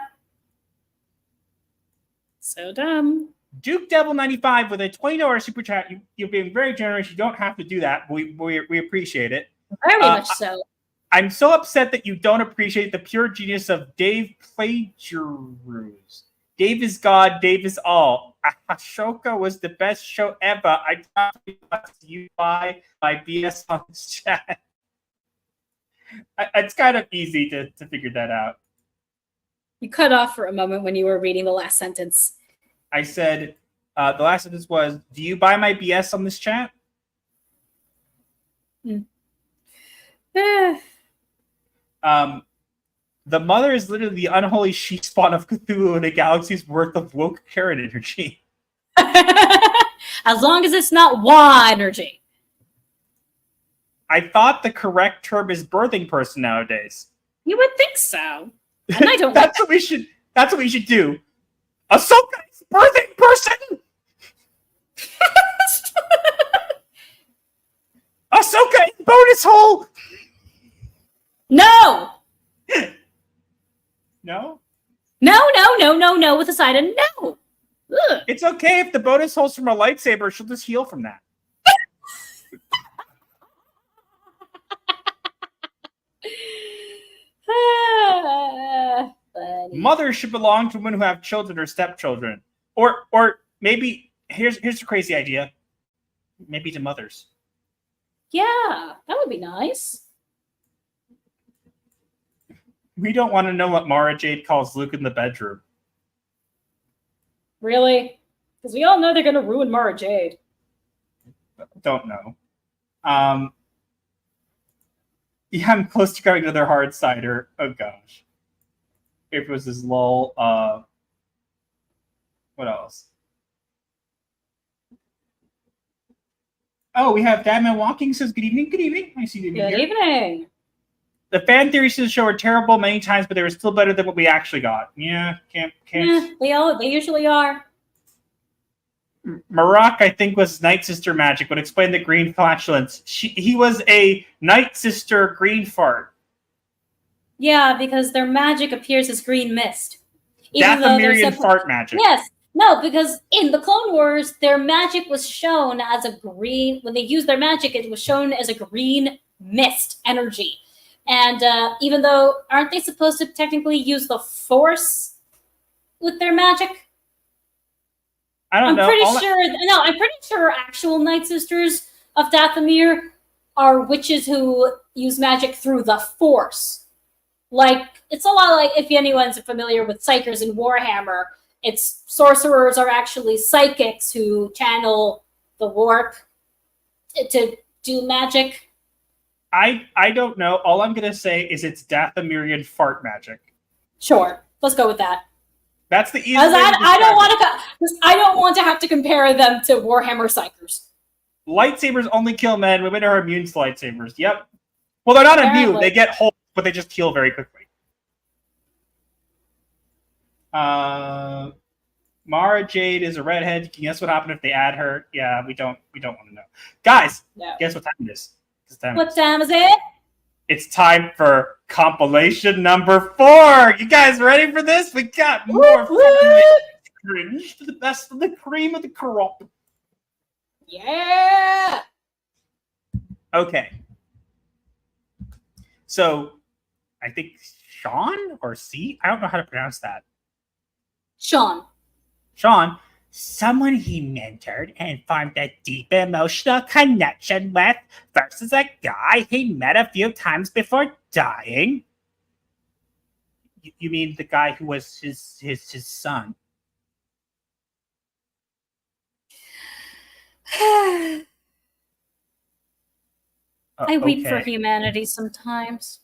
So dumb. Duke Devil 95 with a $20 super chat. You're being very generous. You don't have to do that. We appreciate it. Very much so. I'm so upset that you don't appreciate the pure genius of Dave Plagiarism. Dave is God, Dave is all. Ahsoka was the best show ever. I thought you buy my BS on this chat. It's kind of easy to figure that out. You cut off for a moment when you were reading the last sentence. I said, the last sentence was, do you buy my BS on this chat? The mother is literally the unholy she-spawn of Cthulhu and a galaxy's worth of woke Karen energy. As long as it's not Wah energy. I thought the correct term is birthing person nowadays. You would think so. And I don't That's what we should do. Ahsoka is birthing person! Ahsoka in bonus hole! No! No? No, with a side of no. Ugh. It's okay if the bonus hole's from a lightsaber. She'll just heal from that. Mothers should belong to women who have children or stepchildren. Or maybe, here's a crazy idea. Maybe to mothers. Yeah, that would be nice. We don't want to know what Mara Jade calls Luke in the bedroom. Really? Because we all know they're going to ruin Mara Jade. Don't know. Yeah, I'm close to going to their hard cider. Oh gosh. It was this lull. What else? Oh, we have Dadman Walking says, good evening. Good evening. I see you Good evening. The fan theories of the show are terrible many times, but they were still better than what we actually got. Yeah, can't. Yeah, they usually are. Marak, I think, was Night Sister magic, would explain the green flatulence. He was a Night Sister green fart. Yeah, because their magic appears as green mist. Dathomirian fart magic. Yes. No, because in the Clone Wars, their magic was shown as a green... When they used their magic, it was shown as a green mist energy. And even though... Aren't they supposed to technically use the Force with their magic? I don't know. I'm pretty sure actual Night Sisters of Dathomir are witches who use magic through the Force. Like, it's a lot like if anyone's familiar with Psychers in Warhammer, it's sorcerers are actually psychics who channel the warp to do magic. I don't know. All I'm going to say is it's Dathomirian fart magic. Sure. Let's go with that. That's the easiest. I don't want to have to compare them to Warhammer Psychers. Lightsabers only kill men. Women are immune to lightsabers. Yep. Well, they're not immune. They get holes, but they just heal very quickly. Mara Jade is a redhead. Can you guess what happened if they add her? Yeah, we don't want to know. Guys, guess what time it is? What time is it? It's time for compilation number 4. You guys ready for this? We got more cringe to the best of the cream of the crop. Yeah. Okay. So, I think Sean or C? I don't know how to pronounce that. Sean, someone he mentored and formed a deep emotional connection with versus a guy he met a few times before dying. You mean the guy who was his son? I weep for humanity sometimes.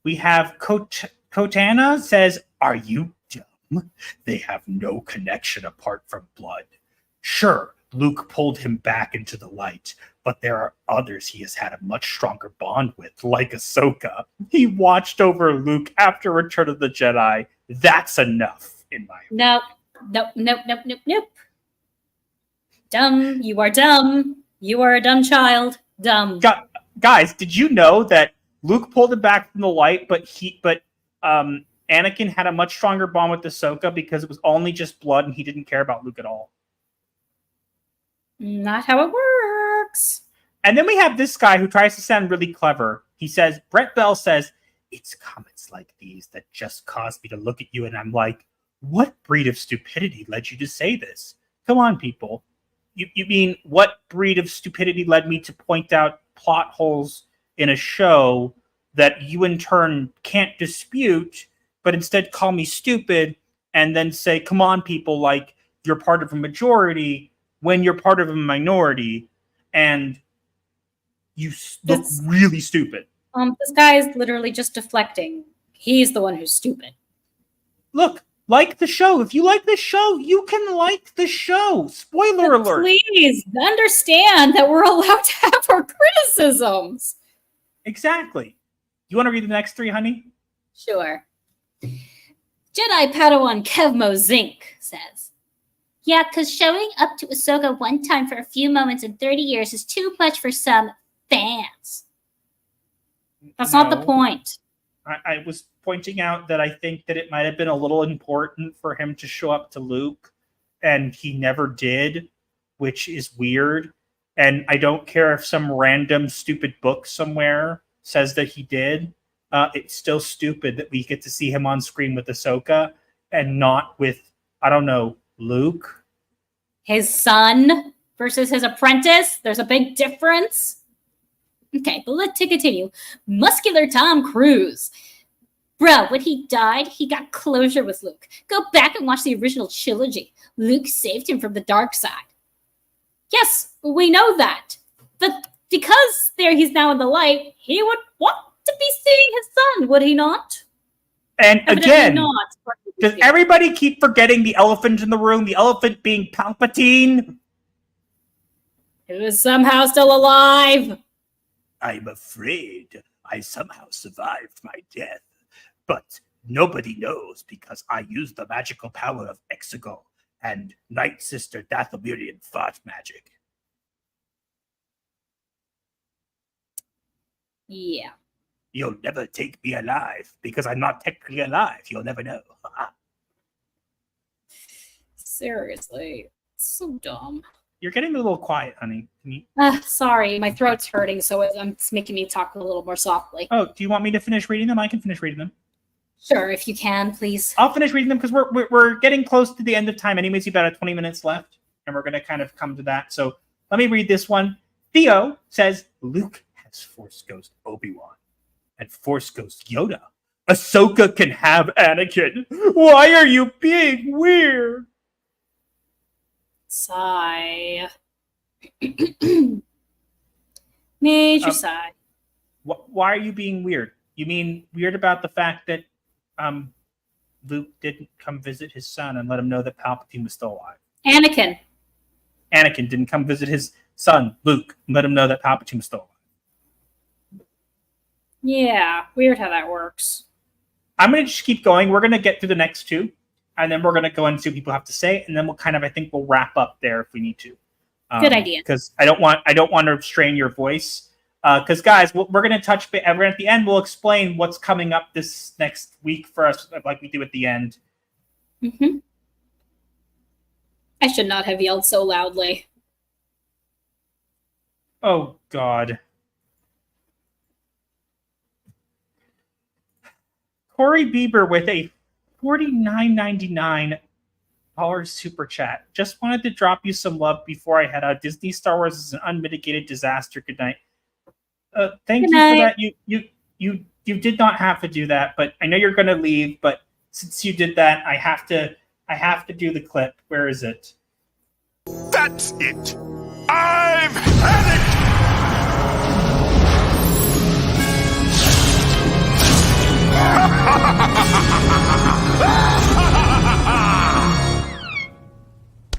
We have Kotana says, "Are you dumb? They have no connection apart from blood. Sure, Luke pulled him back into the light, but there are others he has had a much stronger bond with, like Ahsoka. He watched over Luke after Return of the Jedi. That's enough, in my opinion." Nope. Dumb. You are dumb. You are a dumb child. Dumb. Guys, did you know that Luke pulled him back from the light, but Anakin had a much stronger bond with Ahsoka because it was only just blood and he didn't care about Luke at all? Not how it works. And then we have this guy who tries to sound really clever. He says, Brett Bell says, "It's comments like these that just cause me to look at you." And I'm like, what breed of stupidity led you to say this? Come on, people. You mean what breed of stupidity led me to point out plot holes in a show that you in turn can't dispute, but instead call me stupid and then say, come on, people, like you're part of a majority when you're part of a minority and you look really stupid. This guy is literally just deflecting. He's the one who's stupid. Look, like the show. If you like the show, you can like the show. Spoiler alert. Please understand that we're allowed to have our criticisms. Exactly. You want to read the next 3, honey? Sure. Jedi Padawan Kevmo Zink says, "Yeah, because showing up to Ahsoka one time for a few moments in 30 years is too much for some fans." That's not the point. I was pointing out that I think that it might have been a little important for him to show up to Luke, and he never did, which is weird. And I don't care if some random stupid book somewhere says that he did. It's still stupid that we get to see him on screen with Ahsoka and not with, I don't know, Luke. His son versus his apprentice. There's a big difference. Okay, but let's continue. Muscular Tom Cruise. Bro, when he died, he got closure with Luke. Go back and watch the original trilogy. Luke saved him from the dark side. Yes, we know that. But because he's now in the light, he would want to be seeing his son, would he not? And again, does everybody keep forgetting the elephant in the room? The elephant being Palpatine? Who is somehow still alive. I'm afraid I somehow survived my death, but nobody knows because I used the magical power of Exegol and Night Sister Dathomirian fart magic. Yeah. You'll never take me alive because I'm not technically alive. You'll never know. Seriously. So dumb. You're getting a little quiet, honey. Sorry, my throat's hurting, so it's making me talk a little more softly. Oh, do you want me to finish reading them? I can finish reading them. Sure, if you can, please. I'll finish reading them because we're getting close to the end of time. Anyways, you've got 20 minutes left, and we're going to kind of come to that. So let me read this one. Theo says, Luke has Force Ghost Obi-Wan and Force Ghost Yoda. Ahsoka can have Anakin. Why are you being weird? Sigh. Major sigh. Why are you being weird? You mean weird about the fact that Luke didn't come visit his son and let him know that Palpatine was still alive? Anakin. Anakin didn't come visit his son, Luke, and let him know that Palpatine was still alive. Yeah, weird how that works. I'm going to just keep going. We're going to get through the next two, and then we're going to go and see what people have to say, and then we'll I think we'll wrap up there if we need to. Good idea. Because I don't want to strain your voice. Because guys, we're going to touch. At the end, we'll explain what's coming up this next week for us, like we do at the end. Mm-hmm. I should not have yelled so loudly. Oh God. Corey Bieber with a $49.99 super chat. Just wanted to drop you some love before I head out. Disney Star Wars is an unmitigated disaster. Good night. Thank you for that. You did not have to do that, but I know you're going to leave. But since you did that, I have to do the clip. Where is it? That's it. I've had it.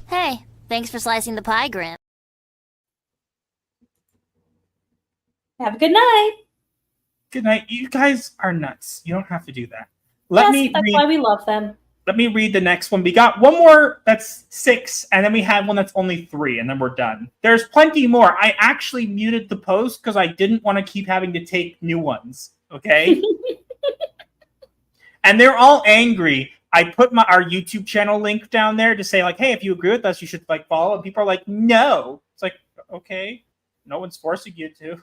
Hey, thanks for slicing the pie, Grim. Have a good night. Good night. You guys are nuts. You don't have to do that. That's why we love them. Let me read the next one. We got one more that's 6, and then we have one that's only 3, and then we're done. There's plenty more. I actually muted the post because I didn't want to keep having to take new ones. Okay? And they're all angry. I put our YouTube channel link down there to say, like, hey, if you agree with us, you should follow. And people are like, no. It's like, okay, no one's forcing you to.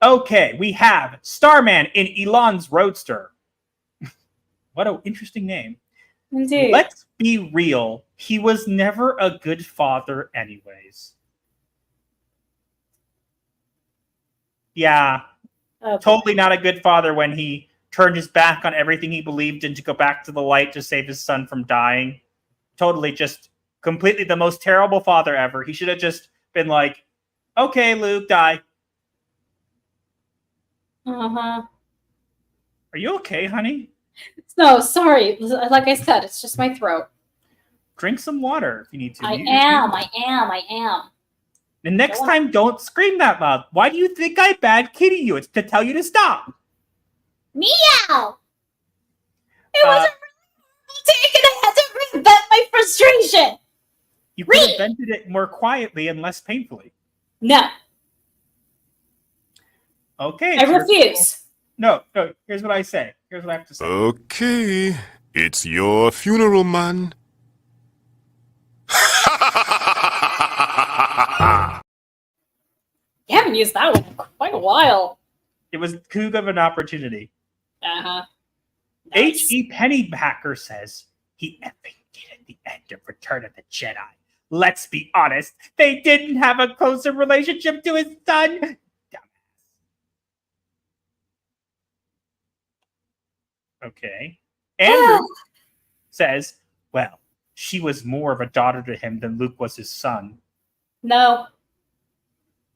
Okay, we have Starman in Elon's Roadster. What an interesting name. Indeed. Let's be real. He was never a good father anyways. Yeah. Okay. Totally not a good father when he turned his back on everything he believed in to go back to the light to save his son from dying. Totally just completely the most terrible father ever. He should have just been like, okay, Luke, die. Uh-huh. Are you okay, honey? No, sorry. Like I said, it's just my throat. Drink some water if you need to. I am. The next time, don't scream that loud. Why do you think I bad kitty you? It's to tell you to stop. Meow! It was a really take and I had to vent my frustration. You could have vented it more quietly and less painfully. No. Okay. I refuse. No. Here's what I say. Here's what I have to say. Okay, it's your funeral, man. You haven't used that one in quite a while. It was too good of an opportunity. Uh-huh. Nice. H.E. Pennybacker says, he effing did at the end of Return of the Jedi. Let's be honest, they didn't have a closer relationship to his son. Dumbass. Okay. Andrew says, well, she was more of a daughter to him than Luke was his son. No.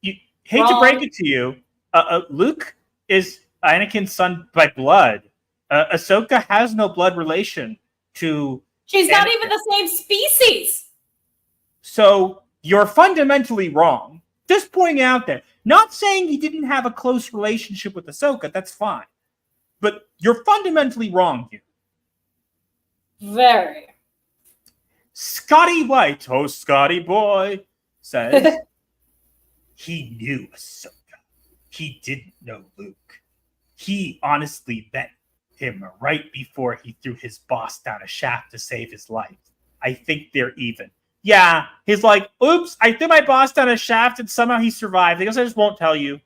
You hate to break it to you, Luke is Anakin's son by blood. Ahsoka has no blood relation to She's Anakin. Not even the same species. So you're fundamentally wrong. Just pointing out there. Not saying he didn't have a close relationship with Ahsoka. That's fine. But you're fundamentally wrong here. Very. Scotty White, oh Scotty boy, says he knew Ahsoka. He didn't know Luke. He honestly met him right before he threw his boss down a shaft to save his life. I think they're even. Yeah, he's like, oops, I threw my boss down a shaft and somehow he survived. I guess I just won't tell you.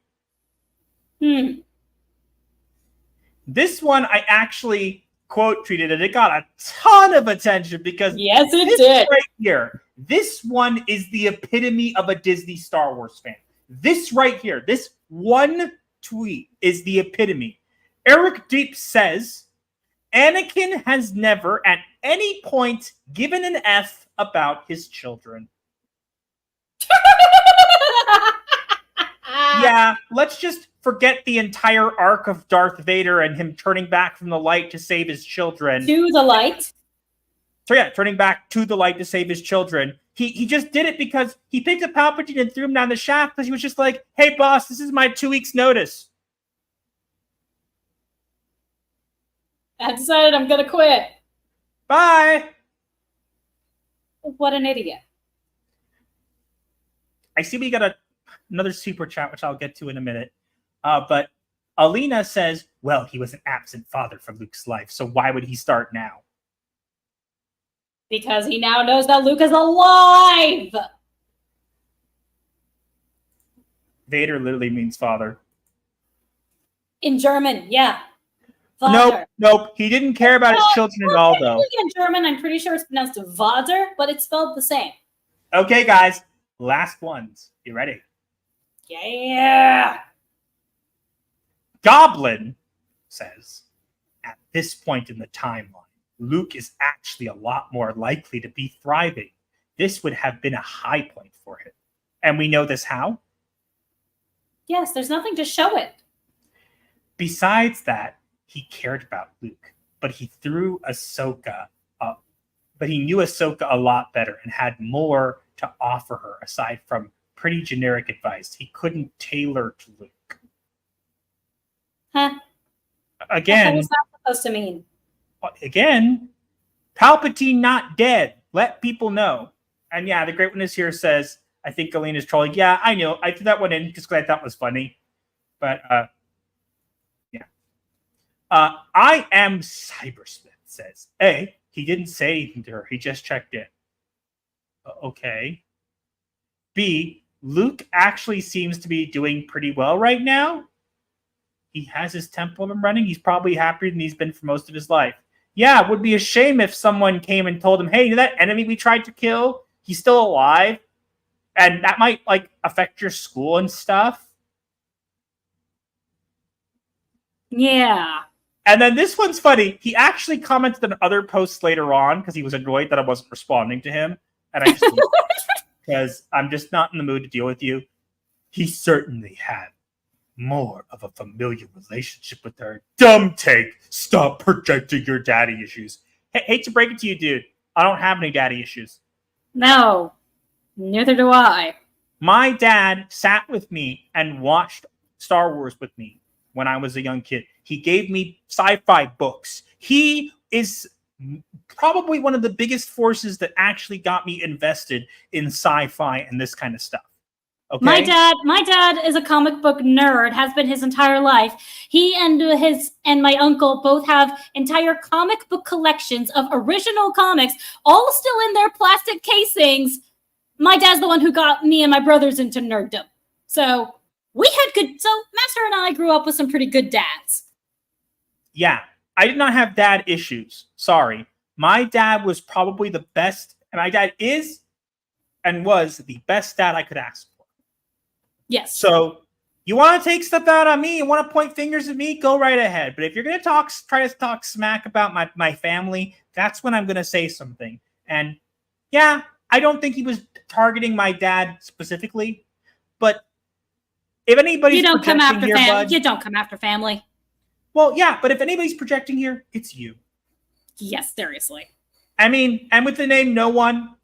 This one I actually quote tweeted and it got a ton of attention because yes, it this did. Right here, this one is the epitome of a Disney Star Wars fan. This right here, this one tweet is the epitome. Eric Deep says, Anakin has never at any point given an F about his children. Yeah, let's just forget the entire arc of Darth Vader and him turning back from the light to save his children. To the light. So yeah, turning back to the light to save his children. He just did it because he picked up Palpatine and threw him down the shaft because he was just like, hey, boss, this is my 2 weeks notice. I decided I'm going to quit. Bye. What an idiot. I see we got another super chat, which I'll get to in a minute. But Alina says, well, he was an absent father for Luke's life, so why would he start now? Because he now knows that Luke is alive! Vader literally means father. In German, yeah. Father. Nope. He didn't care about his children at all, though. In German, I'm pretty sure it's pronounced Vater, but it's spelled the same. Okay, guys. Last ones. You ready? Yeah! Goblin says, at this point in the timeline, Luke is actually a lot more likely to be thriving. This would have been a high point for him. And we know this how? Yes, there's nothing to show it. Besides that, he cared about Luke, but he threw Ahsoka up. But he knew Ahsoka a lot better and had more to offer her aside from pretty generic advice he couldn't tailor to Luke. Huh? Again, What's that supposed to mean? Palpatine not dead. Let people know. And yeah, the Great Witness here says, I think Alina's trolling. Yeah, I know. I threw that one in because I thought it was funny. But, yeah. I am Cybersmith says, A, he didn't say anything to her. He just checked in. Okay. B, Luke actually seems to be doing pretty well right now. He has his temple running. He's probably happier than he's been for most of his life. Yeah, it would be a shame if someone came and told him, hey, that enemy we tried to kill, he's still alive. And that might, like, affect your school and stuff. Yeah. And then this one's funny. He actually commented on other posts later on because he was annoyed that I wasn't responding to him. And I just, because I'm just not in the mood to deal with you. He certainly had more of a familiar relationship with her. Dumb take. Stop projecting your daddy issues. Hate to break it to you, dude. I don't have any daddy issues. No. Neither do I. My dad sat with me and watched Star Wars with me when I was a young kid. He gave me sci-fi books. He is probably one of the biggest forces that actually got me invested in sci-fi and this kind of stuff. Okay? My dad is a comic book nerd, has been his entire life. He and my uncle both have entire comic book collections of original comics, all still in their plastic casings. My dad's the one who got me and my brothers into nerddom. So Master and I grew up with some pretty good dads. Yeah, I did not have dad issues. Sorry. My dad was probably the best, and my dad is and was the best dad I could ask for. Yes. So you want to take stuff out on me and want to point fingers at me, go right ahead. But if you're going to try to talk smack about my family, that's when I'm going to say something. And yeah, I don't think he was targeting my dad specifically, but if anybody's you don't come after here, family. bud, You don't come after family. Well, yeah, but if anybody's projecting here, it's you. Yes, seriously. I mean, and with the name No One,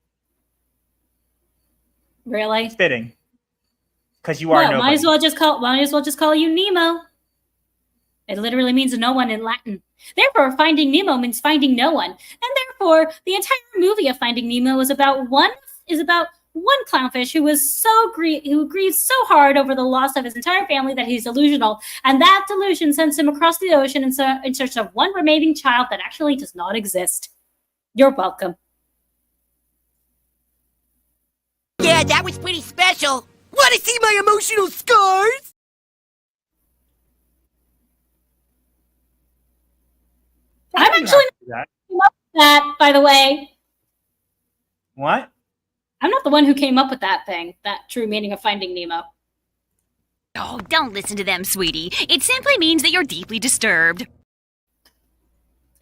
Really? fitting. Because you are nobody. Might as well just call you Nemo. It literally means no one in Latin. Therefore, Finding Nemo means finding no one. And therefore, the entire movie of Finding Nemo is about one clownfish who grieves so hard over the loss of his entire family that he's delusional, and that delusion sends him across the ocean in search of one remaining child that actually does not exist. You're welcome. Yeah, that was pretty special. Want to see my emotional scars? I'm actually not that, by the way. What? I'm not the one who came up with that thing, that true meaning of Finding Nemo. Oh, don't listen to them, sweetie. It simply means that you're deeply disturbed.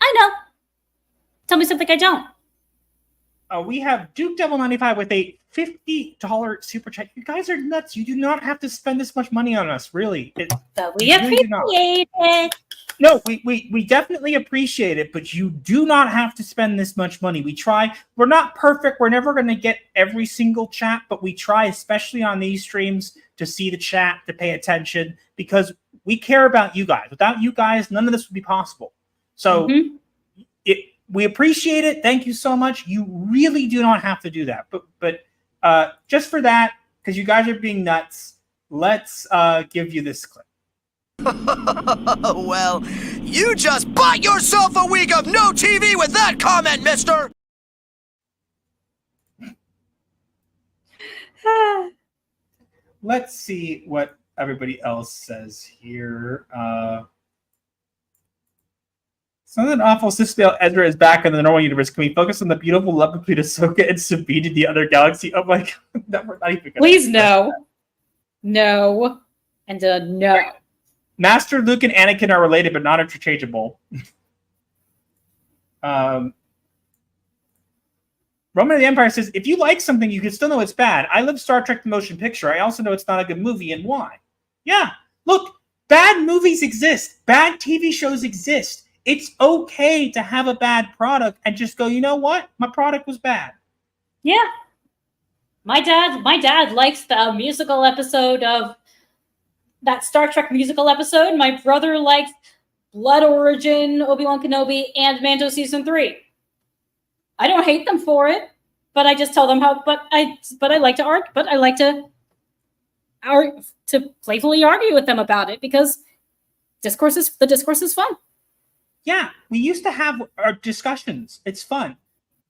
I know. Tell me something I don't. We have Duke Devil 95 with a $50 super chat. You guys are nuts. You do not have to spend this much money on us, really. So we You really do not. appreciate it. No, we definitely appreciate it, but you do not have to spend this much money. We try. We're not perfect. We're never going to get every single chat, but we try, especially on these streams, to see the chat, to pay attention, because we care about you guys. Without you guys, none of this would be possible. So we appreciate it. Thank you so much. You really do not have to do that. But just for that, because you guys are being nuts, let's give you this clip. Well, you just bought yourself a week of no TV with that comment, mister! Let's see what everybody else says here. Something awful. Cicely Ezra is back in the normal universe. Can we focus on the beautiful love between Ahsoka and Sabine in the other galaxy? Oh my god, no, we're not even gonna Please no. No. And no. Master Luke and Anakin are related, but not interchangeable. Roman of the Empire says, if you like something, you can still know it's bad. I love Star Trek the Motion Picture. I also know it's not a good movie, and why? Yeah, look, bad movies exist. Bad TV shows exist. It's okay to have a bad product and just go, you know what? My product was bad. Yeah. My dad likes the musical episode of that Star Trek musical episode. My brother likes Blood Origin, Obi-Wan Kenobi, and Mando Season 3. I don't hate them for it, but I just tell them how. But I like to argue. But I like to playfully argue with them about it because the discourse is fun. Yeah, we used to have our discussions. It's fun.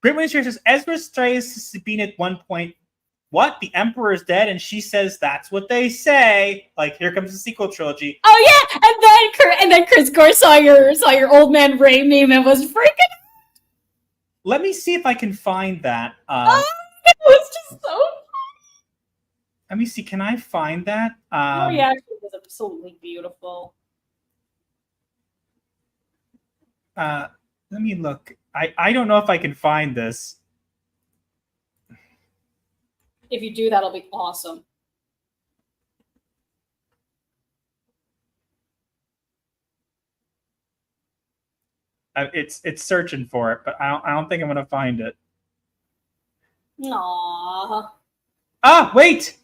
Great Winner says Ezra strays to Sabine at one point. What? The Emperor is dead, and she says that's what they say. Like, here comes the sequel trilogy. Oh yeah, and then Chris Gore saw your old man Ray meme and was freaking. Let me see if I can find that. It was just so funny. Let me see. Can I find that? Oh yeah, it was absolutely beautiful. Let me look. I don't know if I can find this. If you do, that'll be awesome. It's searching for it, but I don't think I'm gonna find it. Aww. Ah, wait.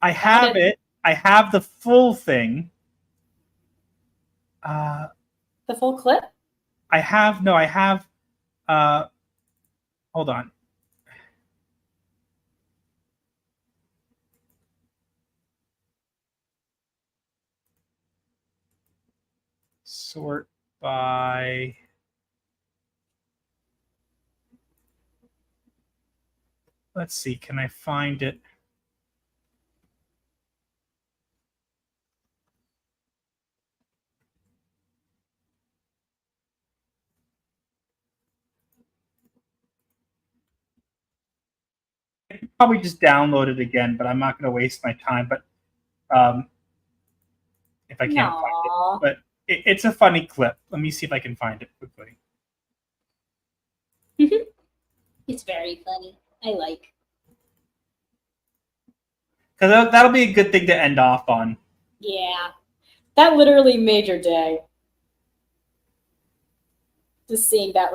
I have it. I have the full thing. The full clip? I have hold on. Sort by let's see, can I find it? I could probably just download it again, but I'm not going to waste my time. But if I can't find it, but it's a funny clip. Let me see if I can find it quickly. It's very funny. I like. Because that'll be a good thing to end off on. Yeah, that literally made your day. Just seeing that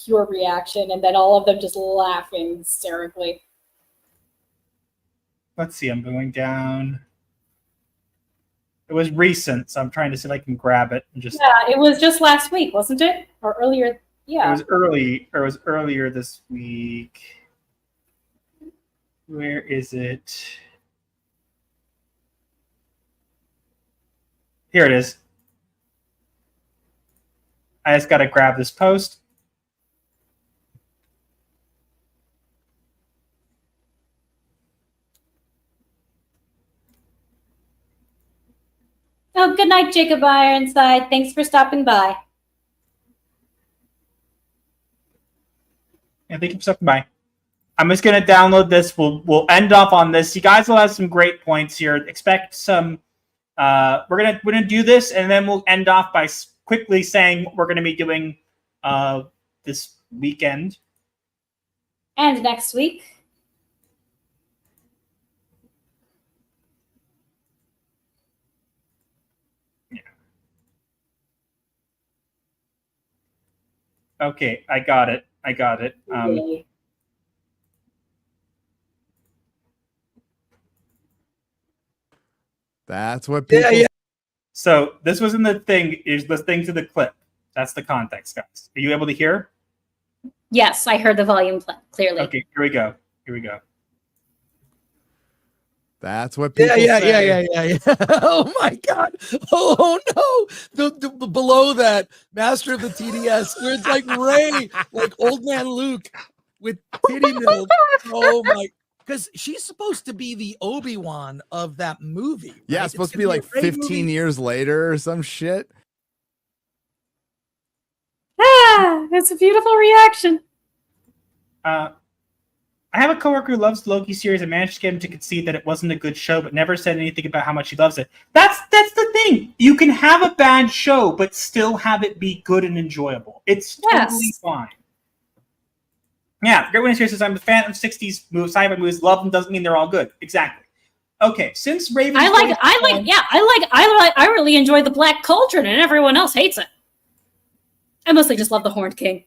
pure reaction, and then all of them just laughing hysterically. Let's see, I'm going down. It was recent, so I'm trying to see if I can grab it and just. Yeah, it was just last week, wasn't it? Or earlier? Yeah. It was earlier this week. Where is it? Here it is. I just got to grab this post. Oh, good night, Jacob Ironside. Thanks for stopping by. Yeah, thank you for stopping by. I'm just going to download this. We'll end off on this. You guys will have some great points here. Expect some. We're gonna do this, and then we'll end off by quickly saying what we're going to be doing this weekend. And next week. Okay, I got it. That's what people. Yeah. So this was in the thing. Is the thing to the clip? That's the context, guys. Are you able to hear? Yes, I heard the volume clearly. Okay, here we go. That's what people say. Yeah. Oh my God. Oh no. The below that, Master of the TDS, where it's like Ray, like old man Luke with titty milk. Oh my. Because she's supposed to be the Obi-Wan of that movie. Right? Yeah, it's supposed to be like 15 years later or some shit. That's a beautiful reaction. I have a coworker who loves the Loki series and managed to get him to concede that it wasn't a good show, but never said anything about how much he loves it. That's the thing. You can have a bad show, but still have it be good and enjoyable. It's totally fine. Yeah, Great Winning Series says, I'm a fan of 60s movies, sci-fi movies. Love them doesn't mean they're all good. Exactly. Okay, since Raven, I really enjoy the Black Cauldron, and everyone else hates it. I mostly just love the Horned King.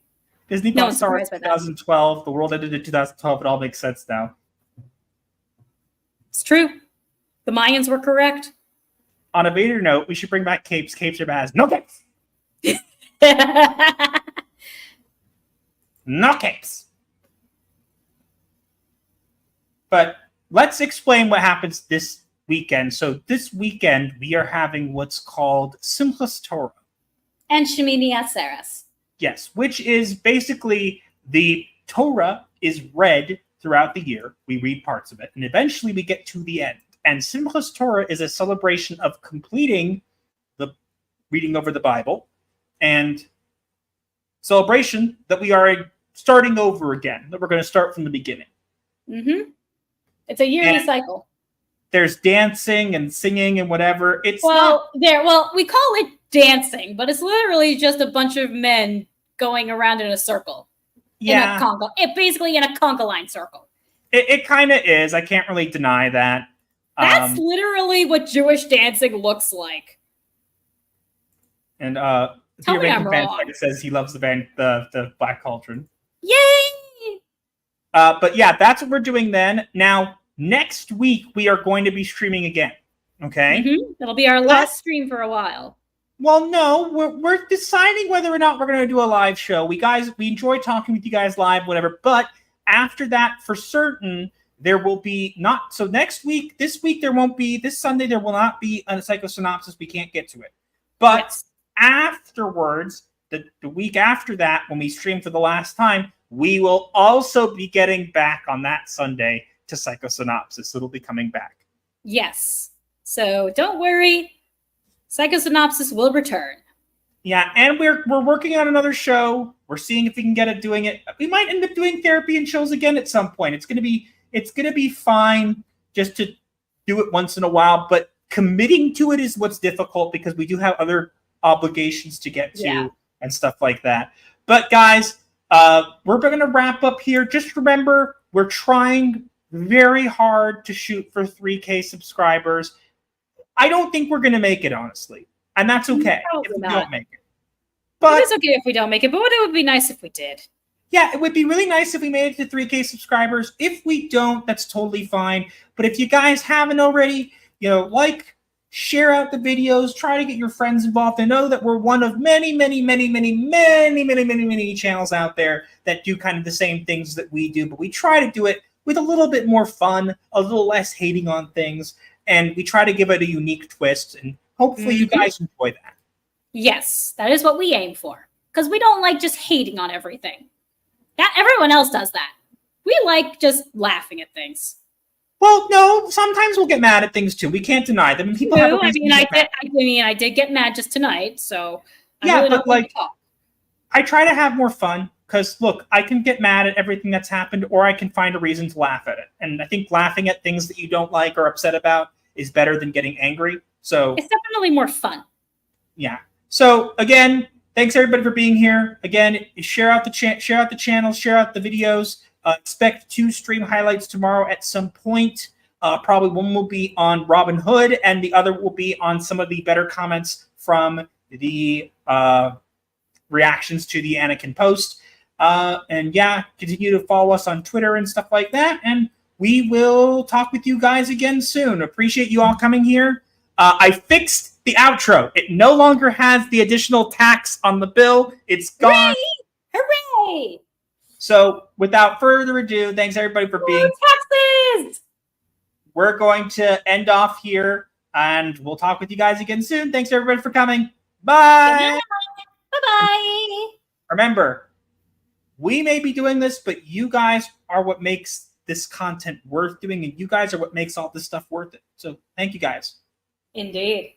Disney No Plus one's started surprised in by that. 2012. The world ended in 2012. It all makes sense now. It's true. The Mayans were correct. On a Vader note, we should bring back capes. Capes are bad. No capes. No capes. But let's explain what happens this weekend. So this weekend, we are having what's called Simchas Torah. And Shemini Atzeres. Yes, which is basically the Torah is read throughout the year. We read parts of it, and eventually we get to the end. And Simchas Torah is a celebration of completing the reading over the Bible and celebration that we are starting over again, that we're going to start from the beginning. Mm-hmm. It's a yearly cycle. There's dancing and singing and whatever. We call it dancing, but it's literally just a bunch of men going around in a circle. Yeah. Basically in a conga line circle. It kind of is. I can't really deny that. That's literally what Jewish dancing looks like. And Tell me I'm wrong. says he loves the Black Cauldron. Yay! But yeah, that's what we're doing then. Now, next week, we are going to be streaming again. Okay? Mm-hmm. It'll be our last stream for a while. Well, no, we're deciding whether or not we're going to do a live show. We enjoy talking with you guys live, whatever. But after that, for certain, there will be not. So next week, this Sunday, there will not be a Psycho-Synopsis. We can't get to it. But afterwards, the week after that, when we stream for the last time, we will also be getting back on that Sunday to Psycho-Synopsis. It'll be coming back. Yes. So don't worry. Psycho-Synopsis will return. Yeah, and we're working on another show. We're seeing if we can get it doing it. We might end up doing therapy and chills again at some point. It's gonna be fine just to do it once in a while, but committing to it is what's difficult because we do have other obligations to get to and stuff like that. But guys, we're gonna wrap up here. Just remember, we're trying very hard to shoot for 3K subscribers. I don't think we're going to make it, honestly. And that's okay if we don't make it. But it's okay if we don't make it, but it would be nice if we did. Yeah, it would be really nice if we made it to 3K subscribers. If we don't, that's totally fine. But if you guys haven't already, share out the videos, try to get your friends involved. I know that we're one of many channels out there that do kind of the same things that we do, but we try to do it with a little bit more fun, a little less hating on things. And we try to give it a unique twist, and hopefully you guys enjoy that. Yes, that is what we aim for. Because we don't like just hating on everything. Everyone else does that. We like just laughing at things. Well, no, sometimes we'll get mad at things too. We can't deny them. And people have a reason I did get mad just tonight, so I try to have more fun. Because, look, I can get mad at everything that's happened, or I can find a reason to laugh at it. And I think laughing at things that you don't like or upset about is better than getting angry. So it's definitely more fun. Yeah. So, again, thanks everybody for being here. Again, share out the channel, share out the videos. Expect 2 stream highlights tomorrow at some point. Probably one will be on Robin Hood, and the other will be on some of the better comments from the reactions to the Anakin post. And yeah, continue to follow us on Twitter and stuff like that. And we will talk with you guys again soon. Appreciate you all coming here. I fixed the outro. It no longer has the additional tax on the bill. It's gone. Hooray! So without further ado, thanks everybody for being. Taxes! We're going to end off here, and we'll talk with you guys again soon. Thanks everybody for coming. Bye. Bye-bye. Remember, we may be doing this, but you guys are what makes this content worth doing, and you guys are what makes all this stuff worth it. So thank you guys. Indeed.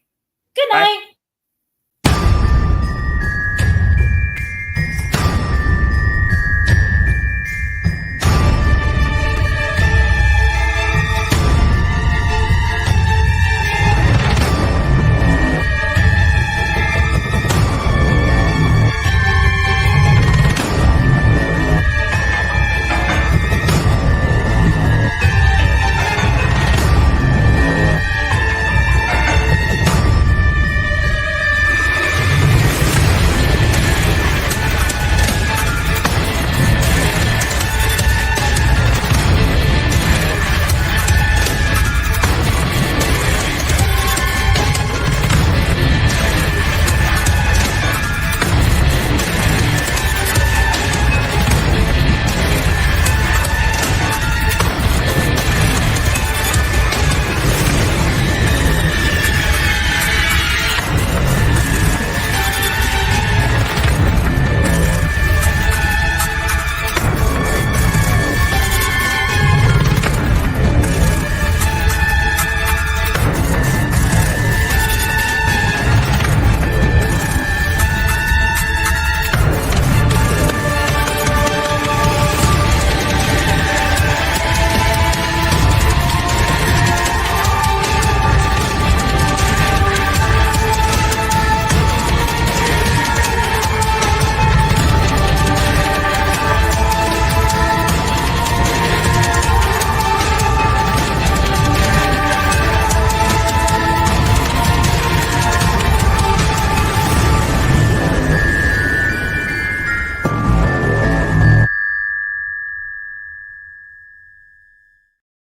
Good Bye. night.